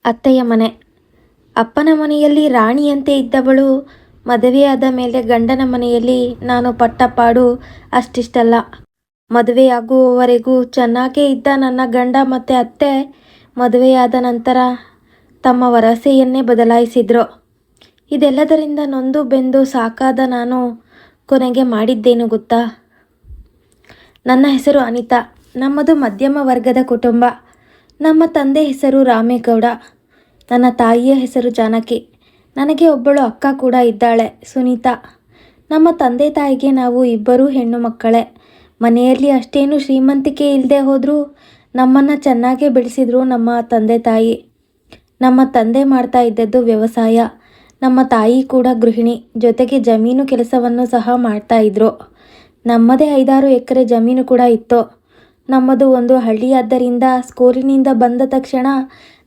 ಅತ್ತೆಯ ಮನೆ. ಅಪ್ಪನ ಮನೆಯಲ್ಲಿ ರಾಣಿಯಂತೆ ಇದ್ದವಳು ಮದುವೆಯಾದ ಮೇಲೆ ಗಂಡನ ಮನೆಯಲ್ಲಿ ನಾನು ಪಟ್ಟ ಪಾಡು ಅಷ್ಟಿಷ್ಟಲ್ಲ. ಮದುವೆಯಾಗುವವರೆಗೂ ಚೆನ್ನಾಗೇ ಇದ್ದ ನನ್ನ ಗಂಡ ಮತ್ತು ಅತ್ತೆ ಮದುವೆಯಾದ ನಂತರ ತಮ್ಮ ವರಸೆಯನ್ನೇ ಬದಲಾಯಿಸಿದ್ರು. ಇದೆಲ್ಲದರಿಂದ ನೊಂದು ಬೆಂದು ಸಾಕಾದ ನಾನು ಕೊನೆಗೆ ಮಾಡಿದ್ದೇನು ಗೊತ್ತಾ? ನನ್ನ ಹೆಸರು ಅನಿತಾ. ನಮ್ಮದು ಮಧ್ಯಮ ವರ್ಗದ ಕುಟುಂಬ. ನಮ್ಮ ತಂದೆ ಹೆಸರು ರಾಮೇಗೌಡ. ನನ್ನ ತಾಯಿಯ ಹೆಸರು ಜಾನಕಿ. ನನಗೆ ಒಬ್ಬಳು ಅಕ್ಕ ಕೂಡ ಇದ್ದಾಳೆ, ಸುನೀತಾ. ನಮ್ಮ ತಂದೆ ತಾಯಿಗೆ ನಾವು ಇಬ್ಬರೂ ಹೆಣ್ಣು ಮಕ್ಕಳೇ. ಮನೆಯಲ್ಲಿ ಅಷ್ಟೇನು ಶ್ರೀಮಂತಿಕೆ ಇಲ್ಲದೆ ಹೋದರೂ ನಮ್ಮನ್ನು ಚೆನ್ನಾಗೇ ಬೆಳೆಸಿದ್ರು ನಮ್ಮ ತಂದೆ ತಾಯಿ. ನಮ್ಮ ತಂದೆ ಮಾಡ್ತಾ ಇದ್ದದ್ದು ವ್ಯವಸಾಯ. ನಮ್ಮ ತಾಯಿ ಕೂಡ ಗೃಹಿಣಿ, ಜೊತೆಗೆ ಜಮೀನು ಕೆಲಸವನ್ನು ಸಹ ಮಾಡ್ತಾ ಇದ್ರು. ನಮ್ಮದೇ 5-6 ಎಕರೆ ಜಮೀನು ಕೂಡ ಇತ್ತು. ನಮ್ಮದು ಒಂದು ಹಳ್ಳಿಯಾದ್ದರಿಂದ ಸ್ಕೂಲಿನಿಂದ ಬಂದ ತಕ್ಷಣ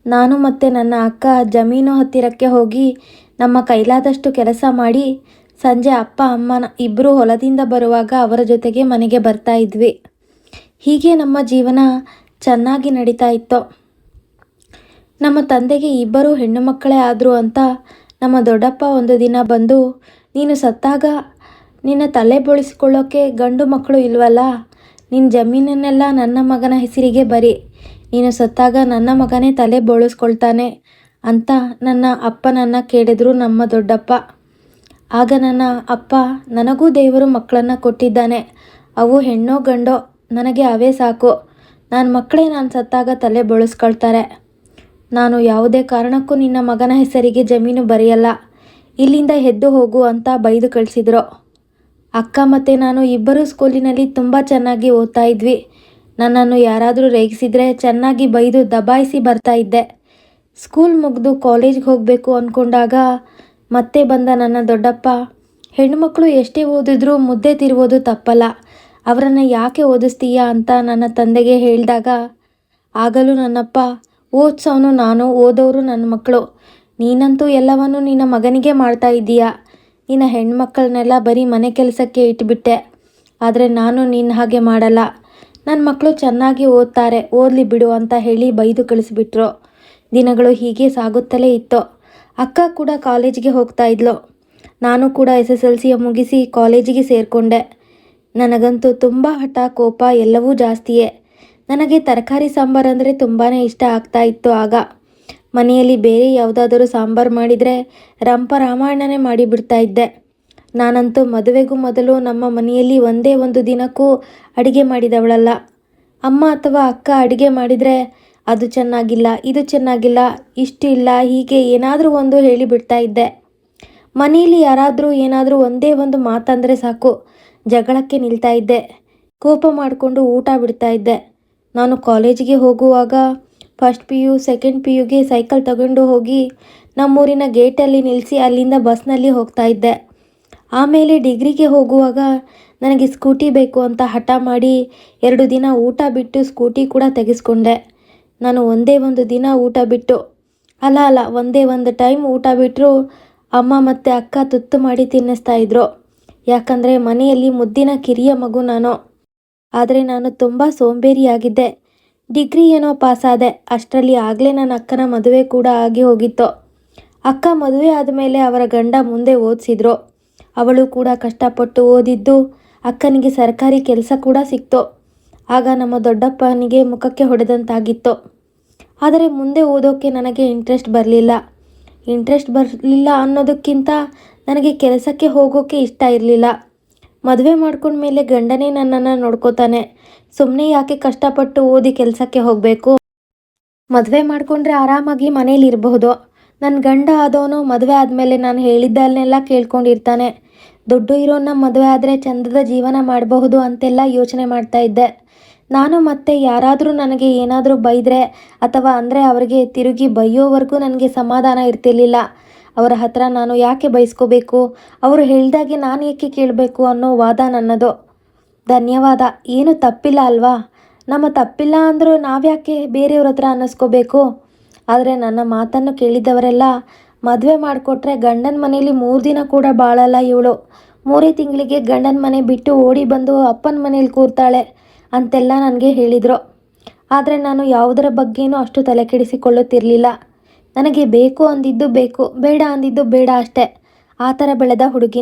ನಾನು ಮತ್ತು ನನ್ನ ಅಕ್ಕ ಜಮೀನು ಹತ್ತಿರಕ್ಕೆ ಹೋಗಿ ನಮ್ಮ ಕೈಲಾದಷ್ಟು ಕೆಲಸ ಮಾಡಿ ಸಂಜೆ ಅಪ್ಪ ಅಮ್ಮನ ಇಬ್ಬರು ಹೊಲದಿಂದ ಬರುವಾಗ ಅವರ ಜೊತೆಗೆ ಮನೆಗೆ ಬರ್ತಾ ಇದ್ವಿ. ಹೀಗೆ ನಮ್ಮ ಜೀವನ ಚೆನ್ನಾಗಿ ನಡೀತಾ ಇತ್ತು. ನಮ್ಮ ತಂದೆಗೆ ಇಬ್ಬರು ಹೆಣ್ಣು ಮಕ್ಕಳೇ ಆದರು ಅಂತ ನಮ್ಮ ದೊಡ್ಡಪ್ಪ ಒಂದು ದಿನ ಬಂದು, ನೀನು ಸತ್ತಾಗ ನಿನ್ನ ತಲೆ ಬೋಳಿಸ್ಕೊಳ್ಳೋಕ್ಕೆ ಗಂಡು ಮಕ್ಕಳು ಇಲ್ವಲ್ಲ, ನಿನ್ನ ಜಮೀನನ್ನೆಲ್ಲ ನನ್ನ ಮಗನ ಹೆಸರಿಗೆ ಬರಿ, ನೀನು ಸತ್ತಾಗ ನನ್ನ ಮಗನೇ ತಲೆ ಬೋಳಿಸ್ಕೊಳ್ತಾನೆ ಅಂತ ನನ್ನ ಅಪ್ಪನನ್ನು ಕೇಳಿದ್ರು ನಮ್ಮ ದೊಡ್ಡಪ್ಪ. ಆಗ ನನ್ನ ಅಪ್ಪ, ನನಗೂ ದೇವರು ಮಕ್ಕಳನ್ನು ಕೊಟ್ಟಿದ್ದಾನೆ, ಅವು ಹೆಣ್ಣೋ ಗಂಡೋ ನನಗೆ ಅವೇ ಸಾಕು, ನನ್ನ ಮಕ್ಕಳೇ ನಾನು ಸತ್ತಾಗ ತಲೆ ಬೋಳಿಸ್ಕೊಳ್ತಾರೆ, ನಾನು ಯಾವುದೇ ಕಾರಣಕ್ಕೂ ನಿನ್ನ ಮಗನ ಹೆಸರಿಗೆ ಜಮೀನು ಬರೆಯಲ್ಲ, ಇಲ್ಲಿಂದ ಎದ್ದು ಹೋಗು ಅಂತ ಬೈದು ಕಳಿಸಿದ್ರು. ಅಕ್ಕ ಮತ್ತು ನಾನು ಇಬ್ಬರೂ ಸ್ಕೂಲಿನಲ್ಲಿ ತುಂಬ ಚೆನ್ನಾಗಿ ಓದ್ತಾ ಇದ್ವಿ. ನನ್ನನ್ನು ಯಾರಾದರೂ ರೇಗಿಸಿದರೆ ಚೆನ್ನಾಗಿ ಬೈದು ದಬಾಯಿಸಿ ಬರ್ತಾ ಇದ್ದೆ. ಸ್ಕೂಲ್ ಮುಗಿದು ಕಾಲೇಜ್ಗೆ ಹೋಗಬೇಕು ಅಂದ್ಕೊಂಡಾಗ ಮತ್ತೆ ಬಂದ ನನ್ನ ದೊಡ್ಡಪ್ಪ, ಹೆಣ್ಣುಮಕ್ಕಳು ಎಷ್ಟೇ ಓದಿದ್ರೂ ಮುದ್ದೆ ತಿರುವುದು ತಪ್ಪಲ್ಲ, ಅವರನ್ನು ಯಾಕೆ ಓದಿಸ್ತೀಯಾ ಅಂತ ನನ್ನ ತಂದೆಗೆ ಹೇಳಿದಾಗ, ಆಗಲೂ ನನ್ನಪ್ಪ, ಓದಿಸೋನು ನಾನು, ಓದೋರು ನನ್ನ ಮಕ್ಕಳು, ನೀನಂತೂ ಎಲ್ಲವನ್ನೂ ನಿನ್ನ ಮಗನಿಗೆ ಮಾಡ್ತಾ ಇದ್ದೀಯಾ, ನಿನ್ನ ಹೆಣ್ಮಕ್ಕಳನ್ನೆಲ್ಲ ಬರೀ ಮನೆ ಕೆಲಸಕ್ಕೆ ಇಟ್ಬಿಟ್ಟೆ, ಆದರೆ ನಾನು ನಿನ್ನ ಹಾಗೆ ಮಾಡಲ್ಲ, ನನ್ನ ಮಕ್ಕಳು ಚೆನ್ನಾಗಿ ಓದ್ತಾರೆ, ಓದಲಿ ಬಿಡು ಅಂತ ಹೇಳಿ ಬೈದು ಕಳಿಸ್ಬಿಟ್ರು. ದಿನಗಳು ಹೀಗೆ ಸಾಗುತ್ತಲೇ ಇತ್ತು. ಅಕ್ಕ ಕೂಡ ಕಾಲೇಜಿಗೆ ಹೋಗ್ತಾ ಇದ್ಲು. ನಾನು ಕೂಡ SSLC ಮುಗಿಸಿ ಕಾಲೇಜಿಗೆ ಸೇರಿಕೊಂಡೆ. ನನಗಂತೂ ತುಂಬ ಹಠ, ಕೋಪ ಎಲ್ಲವೂ ಜಾಸ್ತಿಯೇ. ನನಗೆ ತರಕಾರಿ ಸಾಂಬಾರು ಅಂದರೆ ತುಂಬಾ ಇಷ್ಟ ಆಗ್ತಾ ಇತ್ತು. ಆಗ ಮನೆಯಲ್ಲಿ ಬೇರೆ ಯಾವುದಾದರೂ ಸಾಂಬಾರು ಮಾಡಿದರೆ ರಂಪ ರಾಮಾಯಣನೇ ಮಾಡಿಬಿಡ್ತಾ ಇದ್ದೆ. ನಾನಂತೂ ಮದುವೆಗೂ ಮೊದಲು ನಮ್ಮ ಮನೆಯಲ್ಲಿ ಒಂದೇ ಒಂದು ದಿನಕ್ಕೂ ಅಡುಗೆ ಮಾಡಿದವಳಲ್ಲ. ಅಮ್ಮ ಅಥವಾ ಅಕ್ಕ ಅಡುಗೆ ಮಾಡಿದರೆ ಅದು ಚೆನ್ನಾಗಿಲ್ಲ, ಇದು ಚೆನ್ನಾಗಿಲ್ಲ, ಇಷ್ಟು ಇಲ್ಲ, ಹೀಗೆ ಏನಾದರೂ ಒಂದು ಹೇಳಿಬಿಡ್ತಾ ಇದ್ದೆ. ಮನೆಯಲ್ಲಿ ಯಾರಾದರೂ ಏನಾದರೂ ಒಂದೇ ಒಂದು ಮಾತಂದರೆ ಸಾಕು ಜಗಳಕ್ಕೆ ನಿಲ್ತಾ ಇದ್ದೆ. ಕೋಪ ಮಾಡಿಕೊಂಡು ಊಟ ಬಿಡ್ತಾ ಇದ್ದೆ. ನಾನು ಕಾಲೇಜಿಗೆ ಹೋಗುವಾಗ ಫಸ್ಟ್ PU ಸೆಕೆಂಡ್ PUಗೆ ಸೈಕಲ್ ತಗೊಂಡು ಹೋಗಿ ನಮ್ಮೂರಿನ ಗೇಟಲ್ಲಿ ನಿಲ್ಲಿಸಿ ಅಲ್ಲಿಂದ ಬಸ್ನಲ್ಲಿ ಹೋಗ್ತಾ ಇದ್ದೆ. ಆಮೇಲೆ ಡಿಗ್ರಿಗೆ ಹೋಗುವಾಗ ನನಗೆ ಸ್ಕೂಟಿ ಬೇಕು ಅಂತ ಹಠ ಮಾಡಿ 2 ದಿನ ಊಟ ಬಿಟ್ಟು ಸ್ಕೂಟಿ ಕೂಡ ತೆಗೆಸ್ಕೊಂಡೆ. ನಾನು ಒಂದೇ ಒಂದು ದಿನ ಊಟ ಬಿಟ್ಟು ಒಂದೇ ಒಂದು ಟೈಮ್ ಊಟ ಬಿಟ್ಟರು ಅಮ್ಮ ಮತ್ತು ಅಕ್ಕ ತುತ್ತು ಮಾಡಿ ತಿನ್ನಿಸ್ತಾ ಇದ್ರು. ಯಾಕಂದರೆ ಮನೆಯಲ್ಲಿ ಮುದ್ದಿನ ಕಿರಿಯ ಮಗು ನಾನು. ಆದರೆ ನಾನು ತುಂಬ ಸೋಂಬೇರಿಯಾಗಿದ್ದೆ. ಡಿಗ್ರಿ ಏನೋ ಪಾಸಾದೆ. ಅಷ್ಟರಲ್ಲಿ ಆಗಲೇ ನನ್ನ ಅಕ್ಕನ ಮದುವೆ ಕೂಡ ಆಗಿ ಹೋಗಿತ್ತು. ಅಕ್ಕ ಮದುವೆ ಆದಮೇಲೆ ಅವರ ಗಂಡ ಮುಂದೆ ಓದಿಸಿದ್ರು. ಅವಳು ಕೂಡ ಕಷ್ಟಪಟ್ಟು ಓದಿದ್ದು ಅಕ್ಕನಿಗೆ ಸರ್ಕಾರಿ ಕೆಲಸ ಕೂಡ ಸಿಕ್ತು. ಆಗ ನಮ್ಮ ದೊಡ್ಡಪ್ಪನಿಗೆ ಮುಖಕ್ಕೆ ಹೊಡೆದಂತಾಗಿತ್ತು. ಆದರೆ ಮುಂದೆ ಓದೋಕ್ಕೆ ನನಗೆ ಇಂಟ್ರೆಸ್ಟ್ ಬರಲಿಲ್ಲ ಅನ್ನೋದಕ್ಕಿಂತ ನನಗೆ ಕೆಲಸಕ್ಕೆ ಹೋಗೋಕ್ಕೆ ಇಷ್ಟ ಇರಲಿಲ್ಲ. ಮದುವೆ ಮಾಡ್ಕೊಂಡ್ಮೇಲೆ ಗಂಡನೇ ನನ್ನನ್ನು ನೋಡ್ಕೋತಾನೆ, ಸುಮ್ಮನೆ ಯಾಕೆ ಕಷ್ಟಪಟ್ಟು ಓದಿ ಕೆಲಸಕ್ಕೆ ಹೋಗಬೇಕು, ಮದುವೆ ಮಾಡಿಕೊಂಡ್ರೆ ಆರಾಮಾಗಿ ಮನೇಲಿ ಇರಬಹುದು. ನನ್ನ ಗಂಡ ಆದವನು ಮದುವೆ ಆದಮೇಲೆ ನಾನು ಹೇಳಿದ್ದನ್ನೆಲ್ಲ ಕೇಳ್ಕೊಂಡಿರ್ತಾನೆ, ದುಡ್ಡು ಇರೋನ್ನ ಮದುವೆ ಆದರೆ ಚಂದದ ಜೀವನ ಮಾಡಬಹುದು ಅಂತೆಲ್ಲ ಯೋಚನೆ ಮಾಡ್ತಾ ಇದ್ದೆ. ನಾನು ಮತ್ತೆ ಯಾರಾದರೂ ನನಗೆ ಏನಾದರೂ ಬೈದರೆ ಅಥವಾ ಅಂದರೆ ಅವರಿಗೆ ತಿರುಗಿ ಬೈಯೋವರೆಗೂ ನನಗೆ ಸಮಾಧಾನ ಇರ್ತಿರ್ಲಿಲ್ಲ. ಅವರ ಹತ್ರ ನಾನು ಯಾಕೆ ಬೈಸ್ಕೋಬೇಕು, ಅವರು ಹೇಳಿದಾಗೆ ನಾನು ಏಕೆ ಕೇಳಬೇಕು ಅನ್ನೋ ವಾದ ನನ್ನದು. ಧನ್ಯವಾದ, ಏನು ತಪ್ಪಿಲ್ಲ ಅಲ್ವಾ, ನಮ್ಮ ತಪ್ಪಿಲ್ಲ ಅಂದರೂ ನಾವ್ಯಾಕೆ ಬೇರೆಯವ್ರ ಹತ್ರ ಅನ್ನಿಸ್ಕೋಬೇಕು. ಆದರೆ ನನ್ನ ಮಾತನ್ನು ಕೇಳಿದವರೆಲ್ಲ, ಮದುವೆ ಮಾಡಿಕೊಟ್ರೆ ಗಂಡನ ಮನೇಲಿ 3 ದಿನ ಕೂಡ ಬಾಳಲ್ಲ ಇವಳು, 3 ತಿಂಗಳಿಗೆ ಗಂಡನ ಮನೆ ಬಿಟ್ಟು ಓಡಿ ಬಂದು ಅಪ್ಪನ ಮನೇಲಿ ಕೂರ್ತಾಳೆ ಅಂತೆಲ್ಲ ನನಗೆ ಹೇಳಿದರು. ಆದರೆ ನಾನು ಯಾವುದರ ಬಗ್ಗೆನೂ ಅಷ್ಟು ತಲೆ ಕೆಡಿಸಿಕೊಳ್ಳುತ್ತಿರಲಿಲ್ಲ. ನನಗೆ ಬೇಕು ಅಂದಿದ್ದು ಬೇಕು, ಬೇಡ ಅಂದಿದ್ದು ಬೇಡ ಅಷ್ಟೇ. ಆ ಥರ ಬೆಳೆದ ಹುಡುಗಿ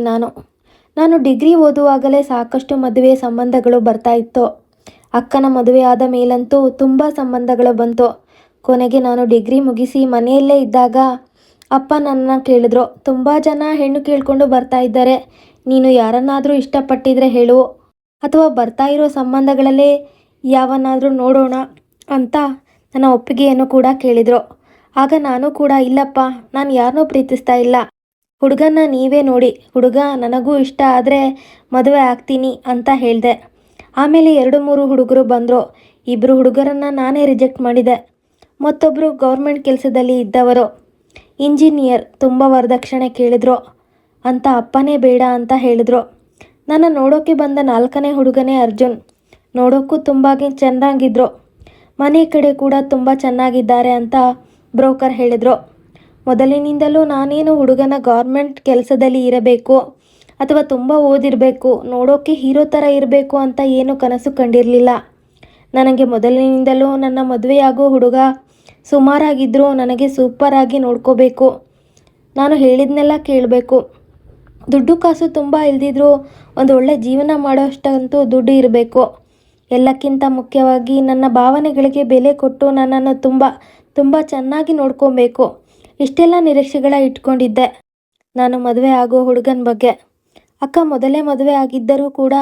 ನಾನು ಡಿಗ್ರಿ ಓದುವಾಗಲೇ ಸಾಕಷ್ಟು ಮದುವೆ ಸಂಬಂಧಗಳು ಬರ್ತಾ ಇತ್ತು. ಅಕ್ಕನ ಮದುವೆ ಆದ ಮೇಲಂತೂ ತುಂಬ ಸಂಬಂಧಗಳು ಬಂತು. ಕೊನೆಗೆ ನಾನು ಡಿಗ್ರಿ ಮುಗಿಸಿ ಮನೆಯಲ್ಲೇ ಇದ್ದಾಗ ಅಪ್ಪ ನನ್ನ ಕೇಳಿದ್ರು, ತುಂಬ ಜನ ಹೆಣ್ಣು ಕೇಳಿಕೊಂಡು ಬರ್ತಾ ಇದ್ದಾರೆ, ನೀನು ಯಾರನ್ನಾದರೂ ಇಷ್ಟಪಟ್ಟಿದ್ರೆ ಹೇಳು, ಅಥವಾ ಬರ್ತಾ ಇರೋ ಸಂಬಂಧಗಳಲ್ಲೇ ಯಾವನ್ನಾದರೂ ನೋಡೋಣ ಅಂತ ನನ್ನ ಒಪ್ಪಿಗೆಯನ್ನು ಕೂಡ ಕೇಳಿದರು. ಆಗ ನಾನು ಕೂಡ ಇಲ್ಲಪ್ಪ, ನಾನು ಯಾರನ್ನೂ ಪ್ರೀತಿಸ್ತಾ ಇಲ್ಲ, ಹುಡುಗನ್ನ ನೀವೇ ನೋಡಿ, ಹುಡುಗ ನನಗೂ ಇಷ್ಟ ಆದರೆ ಮದುವೆ ಆಗ್ತೀನಿ ಅಂತ ಹೇಳಿದೆ. ಆಮೇಲೆ 2-3 ಹುಡುಗರು ಬಂದರು. 2 ಹುಡುಗರನ್ನು ನಾನೇ ರಿಜೆಕ್ಟ್ ಮಾಡಿದೆ. ಮತ್ತೊಬ್ಬರು ಗೌರ್ಮೆಂಟ್ ಕೆಲಸದಲ್ಲಿ ಇದ್ದವರು, ಇಂಜಿನಿಯರ್, ತುಂಬ ವರದಕ್ಷಿಣೆ ಕೇಳಿದ್ರು ಅಂತ ಅಪ್ಪನೇ ಬೇಡ ಅಂತ ಹೇಳಿದ್ರು. ನನ್ನ ನೋಡೋಕ್ಕೆ ಬಂದ 4ನೇ ಹುಡುಗನೇ ಅರ್ಜುನ್. ನೋಡೋಕ್ಕೂ ತುಂಬ ಚೆನ್ನಾಗಿದ್ರು, ಮನೆ ಕಡೆ ಕೂಡ ತುಂಬ ಚೆನ್ನಾಗಿದ್ದಾರೆ ಅಂತ ಬ್ರೋಕರ್ ಹೇಳಿದರು. ಮೊದಲಿನಿಂದಲೂ ನಾನೇನು ಹುಡುಗನ ಗೌರ್ಮೆಂಟ್ ಕೆಲಸದಲ್ಲಿ ಇರಬೇಕು ಅಥವಾ ತುಂಬ ಓದಿರಬೇಕು, ನೋಡೋಕ್ಕೆ ಹೀರೋ ಥರ ಇರಬೇಕು ಅಂತ ಏನು ಕನಸು ಕಂಡಿರಲಿಲ್ಲ. ನನಗೆ ಮೊದಲಿನಿಂದಲೂ ನನ್ನ ಮದುವೆಯಾಗೋ ಹುಡುಗ ಸುಮಾರಾಗಿದ್ದರೂ ನನಗೆ ಸೂಪರಾಗಿ ನೋಡ್ಕೋಬೇಕು, ನಾನು ಹೇಳಿದ್ನೆಲ್ಲ ಕೇಳಬೇಕು, ದುಡ್ಡು ಕಾಸು ತುಂಬ ಇಲ್ದಿದ್ರೂ ಒಂದು ಒಳ್ಳೆ ಜೀವನ ಮಾಡೋಷ್ಟಂತೂ ದುಡ್ಡು ಇರಬೇಕು, ಎಲ್ಲಕ್ಕಿಂತ ಮುಖ್ಯವಾಗಿ ನನ್ನ ಭಾವನೆಗಳಿಗೆ ಬೆಲೆ ಕೊಟ್ಟು ನನ್ನನ್ನು ತುಂಬ ತುಂಬ ಚೆನ್ನಾಗಿ ನೋಡ್ಕೊಬೇಕು. ಇಷ್ಟೆಲ್ಲ ನಿರೀಕ್ಷೆಗಳ ಇಟ್ಕೊಂಡಿದ್ದೆ ನಾನು ಮದುವೆ ಆಗೋ ಹುಡುಗನ ಬಗ್ಗೆ. ಅಕ್ಕ ಮೊದಲೇ ಮದುವೆ ಆಗಿದ್ದರೂ ಕೂಡ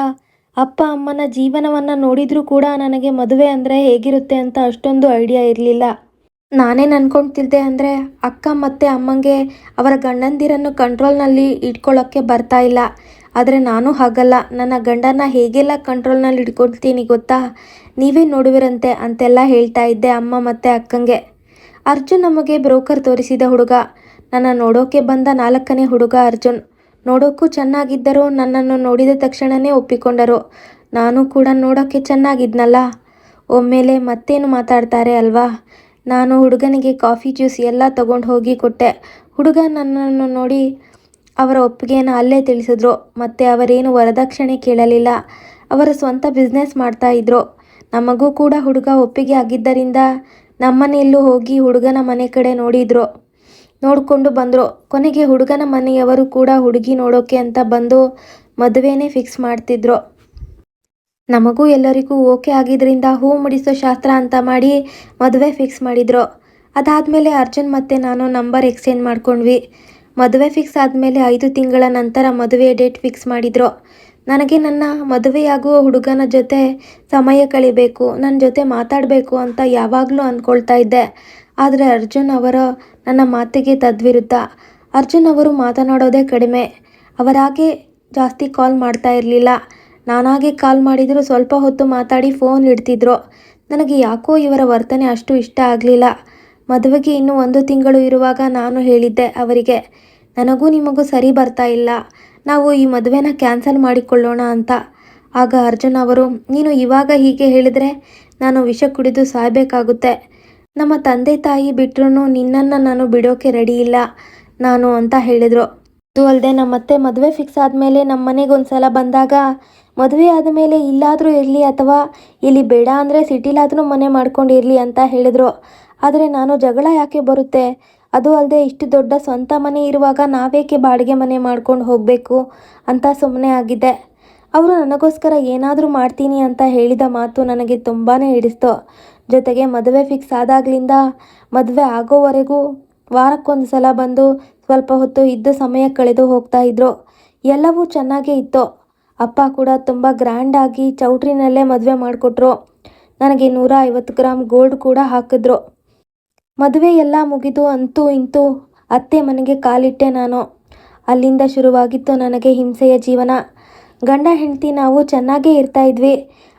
ಅಪ್ಪ ಅಮ್ಮನ ಜೀವನವನ್ನು ನೋಡಿದರೂ ಕೂಡ ನನಗೆ ಮದುವೆ ಅಂದರೆ ಹೇಗಿರುತ್ತೆ ಅಂತ ಅಷ್ಟೊಂದು ಐಡಿಯಾ ಇರಲಿಲ್ಲ. ನಾನೇನು ಅಂದ್ಕೊಳ್ತಿದ್ದೆ ಅಂದರೆ ಅಕ್ಕ ಮತ್ತು ಅಮ್ಮಂಗೆ ಅವರ ಗಂಡಂದಿರನ್ನು ಕಂಟ್ರೋಲ್ನಲ್ಲಿ ಇಟ್ಕೊಳ್ಳೋಕ್ಕೆ ಬರ್ತಾ ಇಲ್ಲ. ಆದರೆ ನಾನು ಹಾಗಲ್ಲ, ನನ್ನ ಗಂಡನ ಹೇಗೆಲ್ಲ ಕಂಟ್ರೋಲ್ನಲ್ಲಿ ಇಟ್ಕೊಳ್ತೀನಿ ಗೊತ್ತಾ, ನೀವೇ ನೋಡುವಿರಂತೆ ಅಂತೆಲ್ಲ ಹೇಳ್ತಾ ಇದ್ದೆ ಅಮ್ಮ ಮತ್ತು ಅಕ್ಕಂಗೆ. ಅರ್ಜುನ್ ನಮಗೆ ಬ್ರೋಕರ್ ತೋರಿಸಿದ ಹುಡುಗ. ನನ್ನ ನೋಡೋಕೆ ಬಂದ 4ನೇ ಹುಡುಗ ಅರ್ಜುನ್. ನೋಡೋಕ್ಕೂ ಚೆನ್ನಾಗಿದ್ದರು, ನನ್ನನ್ನು ನೋಡಿದ ತಕ್ಷಣವೇ ಒಪ್ಪಿಕೊಂಡರು. ನಾನು ಕೂಡ ನೋಡೋಕ್ಕೆ ಚೆನ್ನಾಗಿದ್ನಲ್ಲ, ಒಮ್ಮೆಲೆ ಮತ್ತೇನು ಮಾತಾಡ್ತಾರೆ ಅಲ್ವಾ. ನಾನು ಹುಡುಗನಿಗೆ ಕಾಫಿ ಜ್ಯೂಸ್ ಎಲ್ಲ ತಗೊಂಡು ಹೋಗಿ ಕೊಟ್ಟೆ. ಹುಡುಗ ನನ್ನನ್ನು ನೋಡಿ ಅವರ ಒಪ್ಪಿಗೆಯನ್ನು ಅಲ್ಲೇ ತಿಳಿಸಿದ್ರು. ಮತ್ತು ಅವರೇನು ವರದಕ್ಷಿಣೆ ಕೇಳಲಿಲ್ಲ, ಅವರ ಸ್ವಂತ ಬಿಸ್ನೆಸ್ ಮಾಡ್ತಾ ಇದ್ರು. ನಮಗೂ ಕೂಡ ಹುಡುಗ ಒಪ್ಪಿಗೆ ಆಗಿದ್ದರಿಂದ ನಮ್ಮನೆಯಲ್ಲೂ ಹೋಗಿ ಹುಡುಗನ ಮನೆ ಕಡೆ ನೋಡಿಕೊಂಡು ಬಂದರು. ಕೊನೆಗೆ ಹುಡುಗನ ಮನೆಯವರು ಕೂಡ ಹುಡುಗಿ ನೋಡೋಕೆ ಅಂತ ಬಂದು ಮದುವೆನೇ ಫಿಕ್ಸ್ ಮಾಡ್ತಿದ್ರು. ನಮಗೂ ಎಲ್ಲರಿಗೂ ಓಕೆ ಆಗಿದ್ದರಿಂದ ಹೂ ಮುಡಿಸೋ ಶಾಸ್ತ್ರ ಅಂತ ಮಾಡಿ ಮದುವೆ ಫಿಕ್ಸ್ ಮಾಡಿದ್ರು. ಅದಾದಮೇಲೆ ಅರ್ಜುನ್ ಮತ್ತು ನಾನು ನಂಬರ್ ಎಕ್ಸ್ಚೇಂಜ್ ಮಾಡ್ಕೊಂಡ್ವಿ. ಮದುವೆ ಫಿಕ್ಸ್ ಆದಮೇಲೆ 5 ತಿಂಗಳ ನಂತರ ಮದುವೆ ಡೇಟ್ ಫಿಕ್ಸ್ ಮಾಡಿದ್ರು. ನನಗೆ ನನ್ನ ಮದುವೆಯಾಗುವ ಹುಡುಗನ ಜೊತೆ ಸಮಯ ಕಳಿಬೇಕು, ನನ್ನ ಜೊತೆ ಮಾತಾಡಬೇಕು ಅಂತ ಯಾವಾಗಲೂ ಅಂದ್ಕೊಳ್ತಾ ಇದ್ದೆ. ಆದರೆ ಅರ್ಜುನ್ ಅವರ ನನ್ನ ಮಾತಿಗೆ ತದ್ವಿರುದ್ಧ. ಅರ್ಜುನ್ ಅವರು ಮಾತನಾಡೋದೇ ಕಡಿಮೆ, ಅವರಾಗೆ ಜಾಸ್ತಿ ಕಾಲ್ ಮಾಡ್ತಾ ಇರಲಿಲ್ಲ. ನಾನಾಗೆ ಕಾಲ್ ಮಾಡಿದರೂ ಸ್ವಲ್ಪ ಹೊತ್ತು ಮಾತಾಡಿ ಫೋನ್ ಇಡ್ತಿದ್ರು. ನನಗೆ ಯಾಕೋ ಇವರ ವರ್ತನೆ ಅಷ್ಟು ಇಷ್ಟ ಆಗಲಿಲ್ಲ. ಮದುವೆಗೆ ಇನ್ನೂ 1 ತಿಂಗಳು ಇರುವಾಗ ನಾನು ಹೇಳಿದ್ದೆ ಅವರಿಗೆ, ನನಗೂ ನಿಮಗೂ ಸರಿ ಬರ್ತಾ ಇಲ್ಲ, ನಾವು ಈ ಮದುವೆನ ಕ್ಯಾನ್ಸಲ್ ಮಾಡಿಕೊಳ್ಳೋಣ ಅಂತ. ಆಗ ಅರ್ಜುನ್ ಅವರು, ನೀನು ಇವಾಗ ಹೀಗೆ ಹೇಳಿದರೆ ನಾನು ವಿಷ ಕುಡಿದು ಸಾಯಬೇಕಾಗುತ್ತೆ, ನಮ್ಮ ತಂದೆ ತಾಯಿ ಬಿಟ್ಟರು ನಿನ್ನನ್ನು ನಾನು ಬಿಡೋಕೆ ರೆಡಿ ಇಲ್ಲ ನಾನು ಅಂತ ಹೇಳಿದರು. ಅದು ಅಲ್ಲದೆ ನಮ್ಮತ್ತೆ ಮದುವೆ ಫಿಕ್ಸ್ ಆದಮೇಲೆ ನಮ್ಮ ಮನೆಗೆ ಒಂದು ಸಲ ಬಂದಾಗ, ಮದುವೆ ಆದಮೇಲೆ ಇಲ್ಲಾದರೂ ಇರಲಿ ಅಥವಾ ಇಲ್ಲಿ ಬೇಡ ಅಂದರೆ ಸಿಟಿಲಾದರೂ ಮನೆ ಮಾಡ್ಕೊಂಡಿರಲಿ ಅಂತ ಹೇಳಿದರು. ಆದರೆ ನಾನು ಜಗಳ ಯಾಕೆ ಬರುತ್ತೆ, ಅದು ಅಲ್ಲದೆ ಇಷ್ಟು ದೊಡ್ಡ ಸ್ವಂತ ಮನೆ ಇರುವಾಗ ನಾವೇಕೆ ಬಾಡಿಗೆ ಮನೆ ಮಾಡ್ಕೊಂಡು ಹೋಗಬೇಕು ಅಂತ ಸುಮ್ಮನೆ ಆಗಿದ್ದೆ. ಅವರು ನನಗೋಸ್ಕರ ಏನಾದರೂ ಮಾಡ್ತೀನಿ ಅಂತ ಹೇಳಿದ ಮಾತು ನನಗೆ ತುಂಬಾ ಹಿಡಿಸ್ತು. ಜೊತೆಗೆ ಮದುವೆ ಫಿಕ್ಸ್ ಆದಾಗಲಿಂದ ಮದುವೆ ಆಗೋವರೆಗೂ ವಾರಕ್ಕೊಂದು ಸಲ ಬಂದು ಸ್ವಲ್ಪ ಹೊತ್ತು ಇದ್ದು ಸಮಯ ಕಳೆದು ಹೋಗ್ತಾ ಇದ್ರು. ಎಲ್ಲವೂ ಚೆನ್ನಾಗೇ ಇತ್ತು. ಅಪ್ಪ ಕೂಡ ತುಂಬ ಗ್ರ್ಯಾಂಡಾಗಿ ಚೌಟ್ರಿನಲ್ಲೇ ಮದುವೆ ಮಾಡಿಕೊಟ್ರು. ನನಗೆ 150 ಗ್ರಾಮ್ ಗೋಲ್ಡ್ ಕೂಡ ಹಾಕಿದ್ರು. ಮದುವೆ ಎಲ್ಲ ಮುಗಿದು ಅಂತೂ ಇಂತೂ ಅತ್ತೆ ಮನೆಗೆ ಕಾಲಿಟ್ಟೆ ನಾನು. ಅಲ್ಲಿಂದ ಶುರುವಾಗಿತ್ತು ನನಗೆ ಹಿಂಸೆಯ ಜೀವನ. ಗಂಡ ಹೆಂಡತಿ ನಾವು ಚೆನ್ನಾಗೇ ಇರ್ತಾ ಇದ್ವಿ,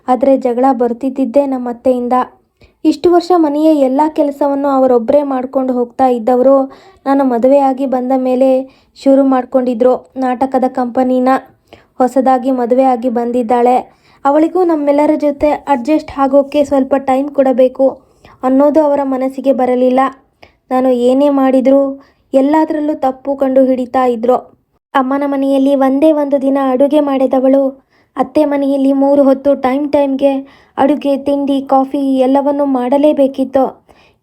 ಆದರೆ ಜಗಳ ಬರ್ತಿದ್ದಿದ್ದೇ ನಮ್ಮ ಅತ್ತೆಯಿಂದ. ಇಷ್ಟು ವರ್ಷ ಮನೆಯ ಎಲ್ಲ ಕೆಲಸವನ್ನು ಅವರೊಬ್ಬರೇ ಮಾಡ್ಕೊಂಡು ಹೋಗ್ತಾ ಇದ್ದವರು ನಾನು ಮದುವೆಯಾಗಿ ಬಂದ ಮೇಲೆ ಶುರು ಮಾಡ್ಕೊಂಡಿದ್ರು ನಾಟಕದ ಕಂಪನಿನ. ಹೊಸದಾಗಿ ಮದುವೆ ಆಗಿ ಬಂದಿದ್ದಾಳೆ, ಅವಳಿಗೂ ನಮ್ಮೆಲ್ಲರ ಜೊತೆ ಅಡ್ಜಸ್ಟ್ ಆಗೋಕ್ಕೆ ಸ್ವಲ್ಪ ಟೈಮ್ ಕೊಡಬೇಕು ಅನ್ನೋದು ಅವರ ಮನಸ್ಸಿಗೆ ಬರಲಿಲ್ಲ. ನಾನು ಏನೇ ಮಾಡಿದರೂ ಎಲ್ಲದರಲ್ಲೂ ತಪ್ಪು ಕಂಡು ಹಿಡಿತಾ ಇದ್ರು. ಅಮ್ಮನ ಮನೆಯಲ್ಲಿ ಒಂದೇ ಒಂದು ದಿನ ಅಡುಗೆ ಮಾಡಿದವಳು ಅತ್ತೆ ಮನೆಯಲ್ಲಿ 3 ಹೊತ್ತು ಟೈಮ್ಗೆ ಅಡುಗೆ, ತಿಂಡಿ, ಕಾಫಿ ಎಲ್ಲವನ್ನು ಮಾಡಲೇಬೇಕಿತ್ತು.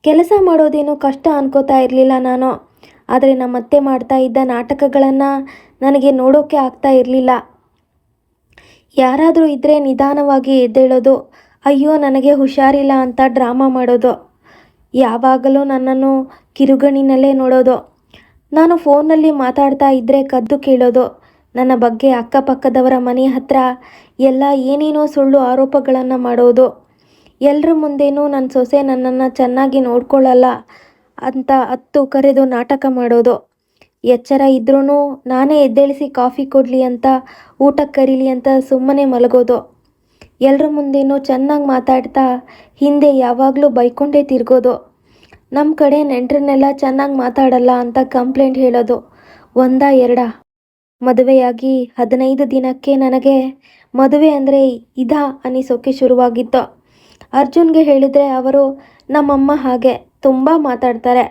ಕೆಲಸ ಮಾಡೋದೇನು ಕಷ್ಟ ಅನ್ಕೋತಾ ಇರಲಿಲ್ಲ ನಾನು. ಆದರೆ ನಮ್ಮತ್ತೆ ಮಾಡ್ತಾ ಇದ್ದ ನಾಟಕಗಳನ್ನು ನನಗೆ ನೋಡೋಕ್ಕೆ ಆಗ್ತಾ ಇರಲಿಲ್ಲ. ಯಾರಾದರೂ ಇದ್ದರೆ ನಿಧಾನವಾಗಿ ಎದ್ದೇಳೋದು, ಅಯ್ಯೋ ನನಗೆ ಹುಷಾರಿಲ್ಲ ಅಂತ ಡ್ರಾಮಾ ಮಾಡೋದು, ಯಾವಾಗಲೂ ನನ್ನನ್ನು ಕಿರುಗಣ್ಣಿನಲ್ಲೇ ನೋಡೋದು, ನಾನು ಫೋನಲ್ಲಿ ಮಾತಾಡ್ತಾ ಇದ್ದರೆ ಕದ್ದು ಕೇಳೋದು, ನನ್ನ ಬಗ್ಗೆ ಅಕ್ಕಪಕ್ಕದವರ ಮನೆ ಹತ್ರ ಎಲ್ಲ ಏನೇನೋ ಸುಳ್ಳು ಆರೋಪಗಳನ್ನು ಮಾಡೋದು, ಎಲ್ಲರ ಮುಂದೇನೂ ನನ್ನ ಸೊಸೆ ನನ್ನನ್ನು ಚೆನ್ನಾಗಿ ನೋಡ್ಕೊಳ್ಳಲ್ಲ ಅಂತ ಹತ್ತು ಕರೆದು ನಾಟಕ ಮಾಡೋದು, ಎಚ್ಚರ ಇದ್ರೂ ನಾನೇ ಎದ್ದೇಳಿಸಿ ಕಾಫಿ ಕೊಡಲಿ ಅಂತ ಊಟಕ್ಕೆ ಕರೀಲಿ ಅಂತ ಸುಮ್ಮನೆ ಮಲಗೋದು, ಎಲ್ಲರ ಮುಂದೇನೂ ಚೆನ್ನಾಗಿ ಮಾತಾಡ್ತಾ ಹಿಂದೆ ಯಾವಾಗಲೂ ಬೈಕೊಂಡೇ ತಿರ್ಗೋದು, ನಮ್ಮ ಕಡೆ ನೆಂಟರನ್ನೆಲ್ಲ ಚೆನ್ನಾಗಿ ಮಾತಾಡಲ್ಲ ಅಂತ ಕಂಪ್ಲೇಂಟ್ ಹೇಳೋದು. ಒಂದಾ ಎರಡಾ? ಮದುವೆಯಾಗಿ 15 ದಿನಕ್ಕೆ ನನಗೆ ಮದುವೆ ಅಂದರೆ ಇದಾ ಅನಿಸೋಕ್ಕೆ ಶುರುವಾಗಿತ್ತು. ಅರ್ಜುನ್ಗೆ ಹೇಳಿದರೆ ಅವರು ನಮ್ಮಮ್ಮ ಹಾಗೆ ತುಂಬ ಮಾತಾಡ್ತಾರೆ,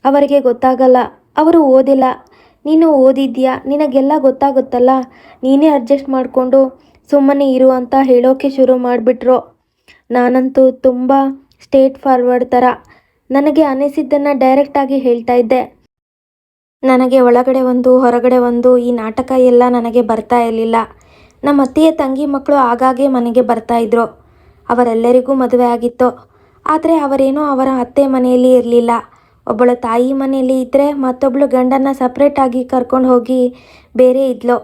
ಅವರಿಗೆ ಗೊತ್ತಾಗಲ್ಲ, ಅವರು ಓದಿಲ್ಲ, ನೀನು ಓದಿದ್ಯಾ, ನಿನಗೆಲ್ಲ ಗೊತ್ತಾಗುತ್ತಲ್ಲ, ನೀನೇ ಅಡ್ಜಸ್ಟ್ ಮಾಡಿಕೊಂಡು ಸುಮ್ಮನೆ ಇರು ಅಂತ ಹೇಳೋಕ್ಕೆ ಶುರು ಮಾಡಿಬಿಟ್ರು. ನಾನಂತೂ ತುಂಬ ಸ್ಟ್ರೇಟ್ ಫಾರ್ವರ್ಡ್ ಥರ, ನನಗೆ ಅನಿಸಿದ್ದನ್ನು ಡೈರೆಕ್ಟಾಗಿ ಹೇಳ್ತಾ ಇದ್ದೆ. ನನಗೆ ಒಳಗಡೆ ಒಂದು ಹೊರಗಡೆ ಒಂದು ಈ ನಾಟಕ ಎಲ್ಲ ನನಗೆ ಬರ್ತಾ ಇರಲಿಲ್ಲ. ನಮ್ಮ ಅತ್ತೆಯ ತಂಗಿ ಮಕ್ಕಳು ಆಗಾಗ್ಗೆ ಮನೆಗೆ ಬರ್ತಾಯಿದ್ರು. ಅವರೆಲ್ಲರಿಗೂ ಮದುವೆ ಆಗಿತ್ತು. ಆದರೆ ಅವರೇನೋ ಅವರ ಅತ್ತೆ ಮನೆಯಲ್ಲಿ ಇರಲಿಲ್ಲ. ಒಬ್ಬಳು ತಾಯಿ ಮನೆಯಲ್ಲಿ ಇದ್ದರೆ ಮತ್ತೊಬ್ಬಳು ಗಂಡನ ಸಪ್ರೇಟಾಗಿ ಕರ್ಕೊಂಡು ಹೋಗಿ ಬೇರೆ ಇದ್ಲು.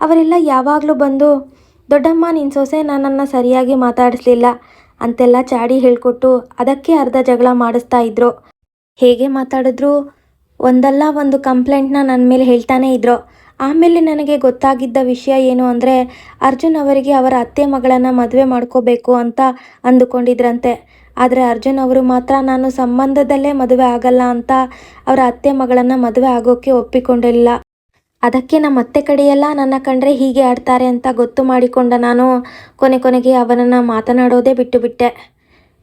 ಅವರೆಲ್ಲ ಯಾವಾಗಲೂ ಬಂದು, ದೊಡ್ಡಮ್ಮ ನಿನ್ನ ಸೊಸೆ ನನ್ನನ್ನು ಸರಿಯಾಗಿ ಮಾತಾಡಿಸ್ಲಿಲ್ಲ ಅಂತೆಲ್ಲ ಚಾಡಿ ಹೇಳಿಕೊಟ್ಟು ಅದಕ್ಕೆ ಅರ್ಧ ಜಗಳ ಮಾಡಿಸ್ತಾ ಇದ್ರು. ಹೇಗೆ ಮಾತಾಡಿದ್ರು ಒಂದಲ್ಲ ಒಂದು ಕಂಪ್ಲೇಂಟ್ನ ನನ್ನ ಮೇಲೆ ಹೇಳ್ತಾನೇ ಇದ್ರು. ಆಮೇಲೆ ನನಗೆ ಗೊತ್ತಾಗಿದ್ದ ವಿಷಯ ಏನು ಅಂದರೆ, ಅರ್ಜುನ್ ಅವರಿಗೆ ಅವರ ಅತ್ತೆ ಮಗಳನ್ನು ಮದುವೆ ಮಾಡ್ಕೋಬೇಕು ಅಂತ ಅಂದುಕೊಂಡಿದ್ರಂತೆ. ಆದರೆ ಅರ್ಜುನ್ ಅವರು ಮಾತ್ರ ನಾನು ಸಂಬಂಧದಲ್ಲೇ ಮದುವೆ ಆಗಲ್ಲ ಅಂತ ಅವರ ಅತ್ತೆ ಮಗಳನ್ನು ಮದುವೆ ಆಗೋಕ್ಕೆ ಒಪ್ಪಿಕೊಂಡಿಲ್ಲ. ಅದಕ್ಕೆ ನಮ್ಮ ಅತ್ತೆ ಕಡೆಯೆಲ್ಲ ನನ್ನ ಕಂಡ್ರೆ ಹೀಗೆ ಆಡ್ತಾರೆ ಅಂತ ಗೊತ್ತು ಮಾಡಿಕೊಂಡ ನಾನು ಕೊನೆಗೆ ಅವನನ್ನು ಮಾತನಾಡೋದೇ ಬಿಟ್ಟುಬಿಟ್ಟೆ.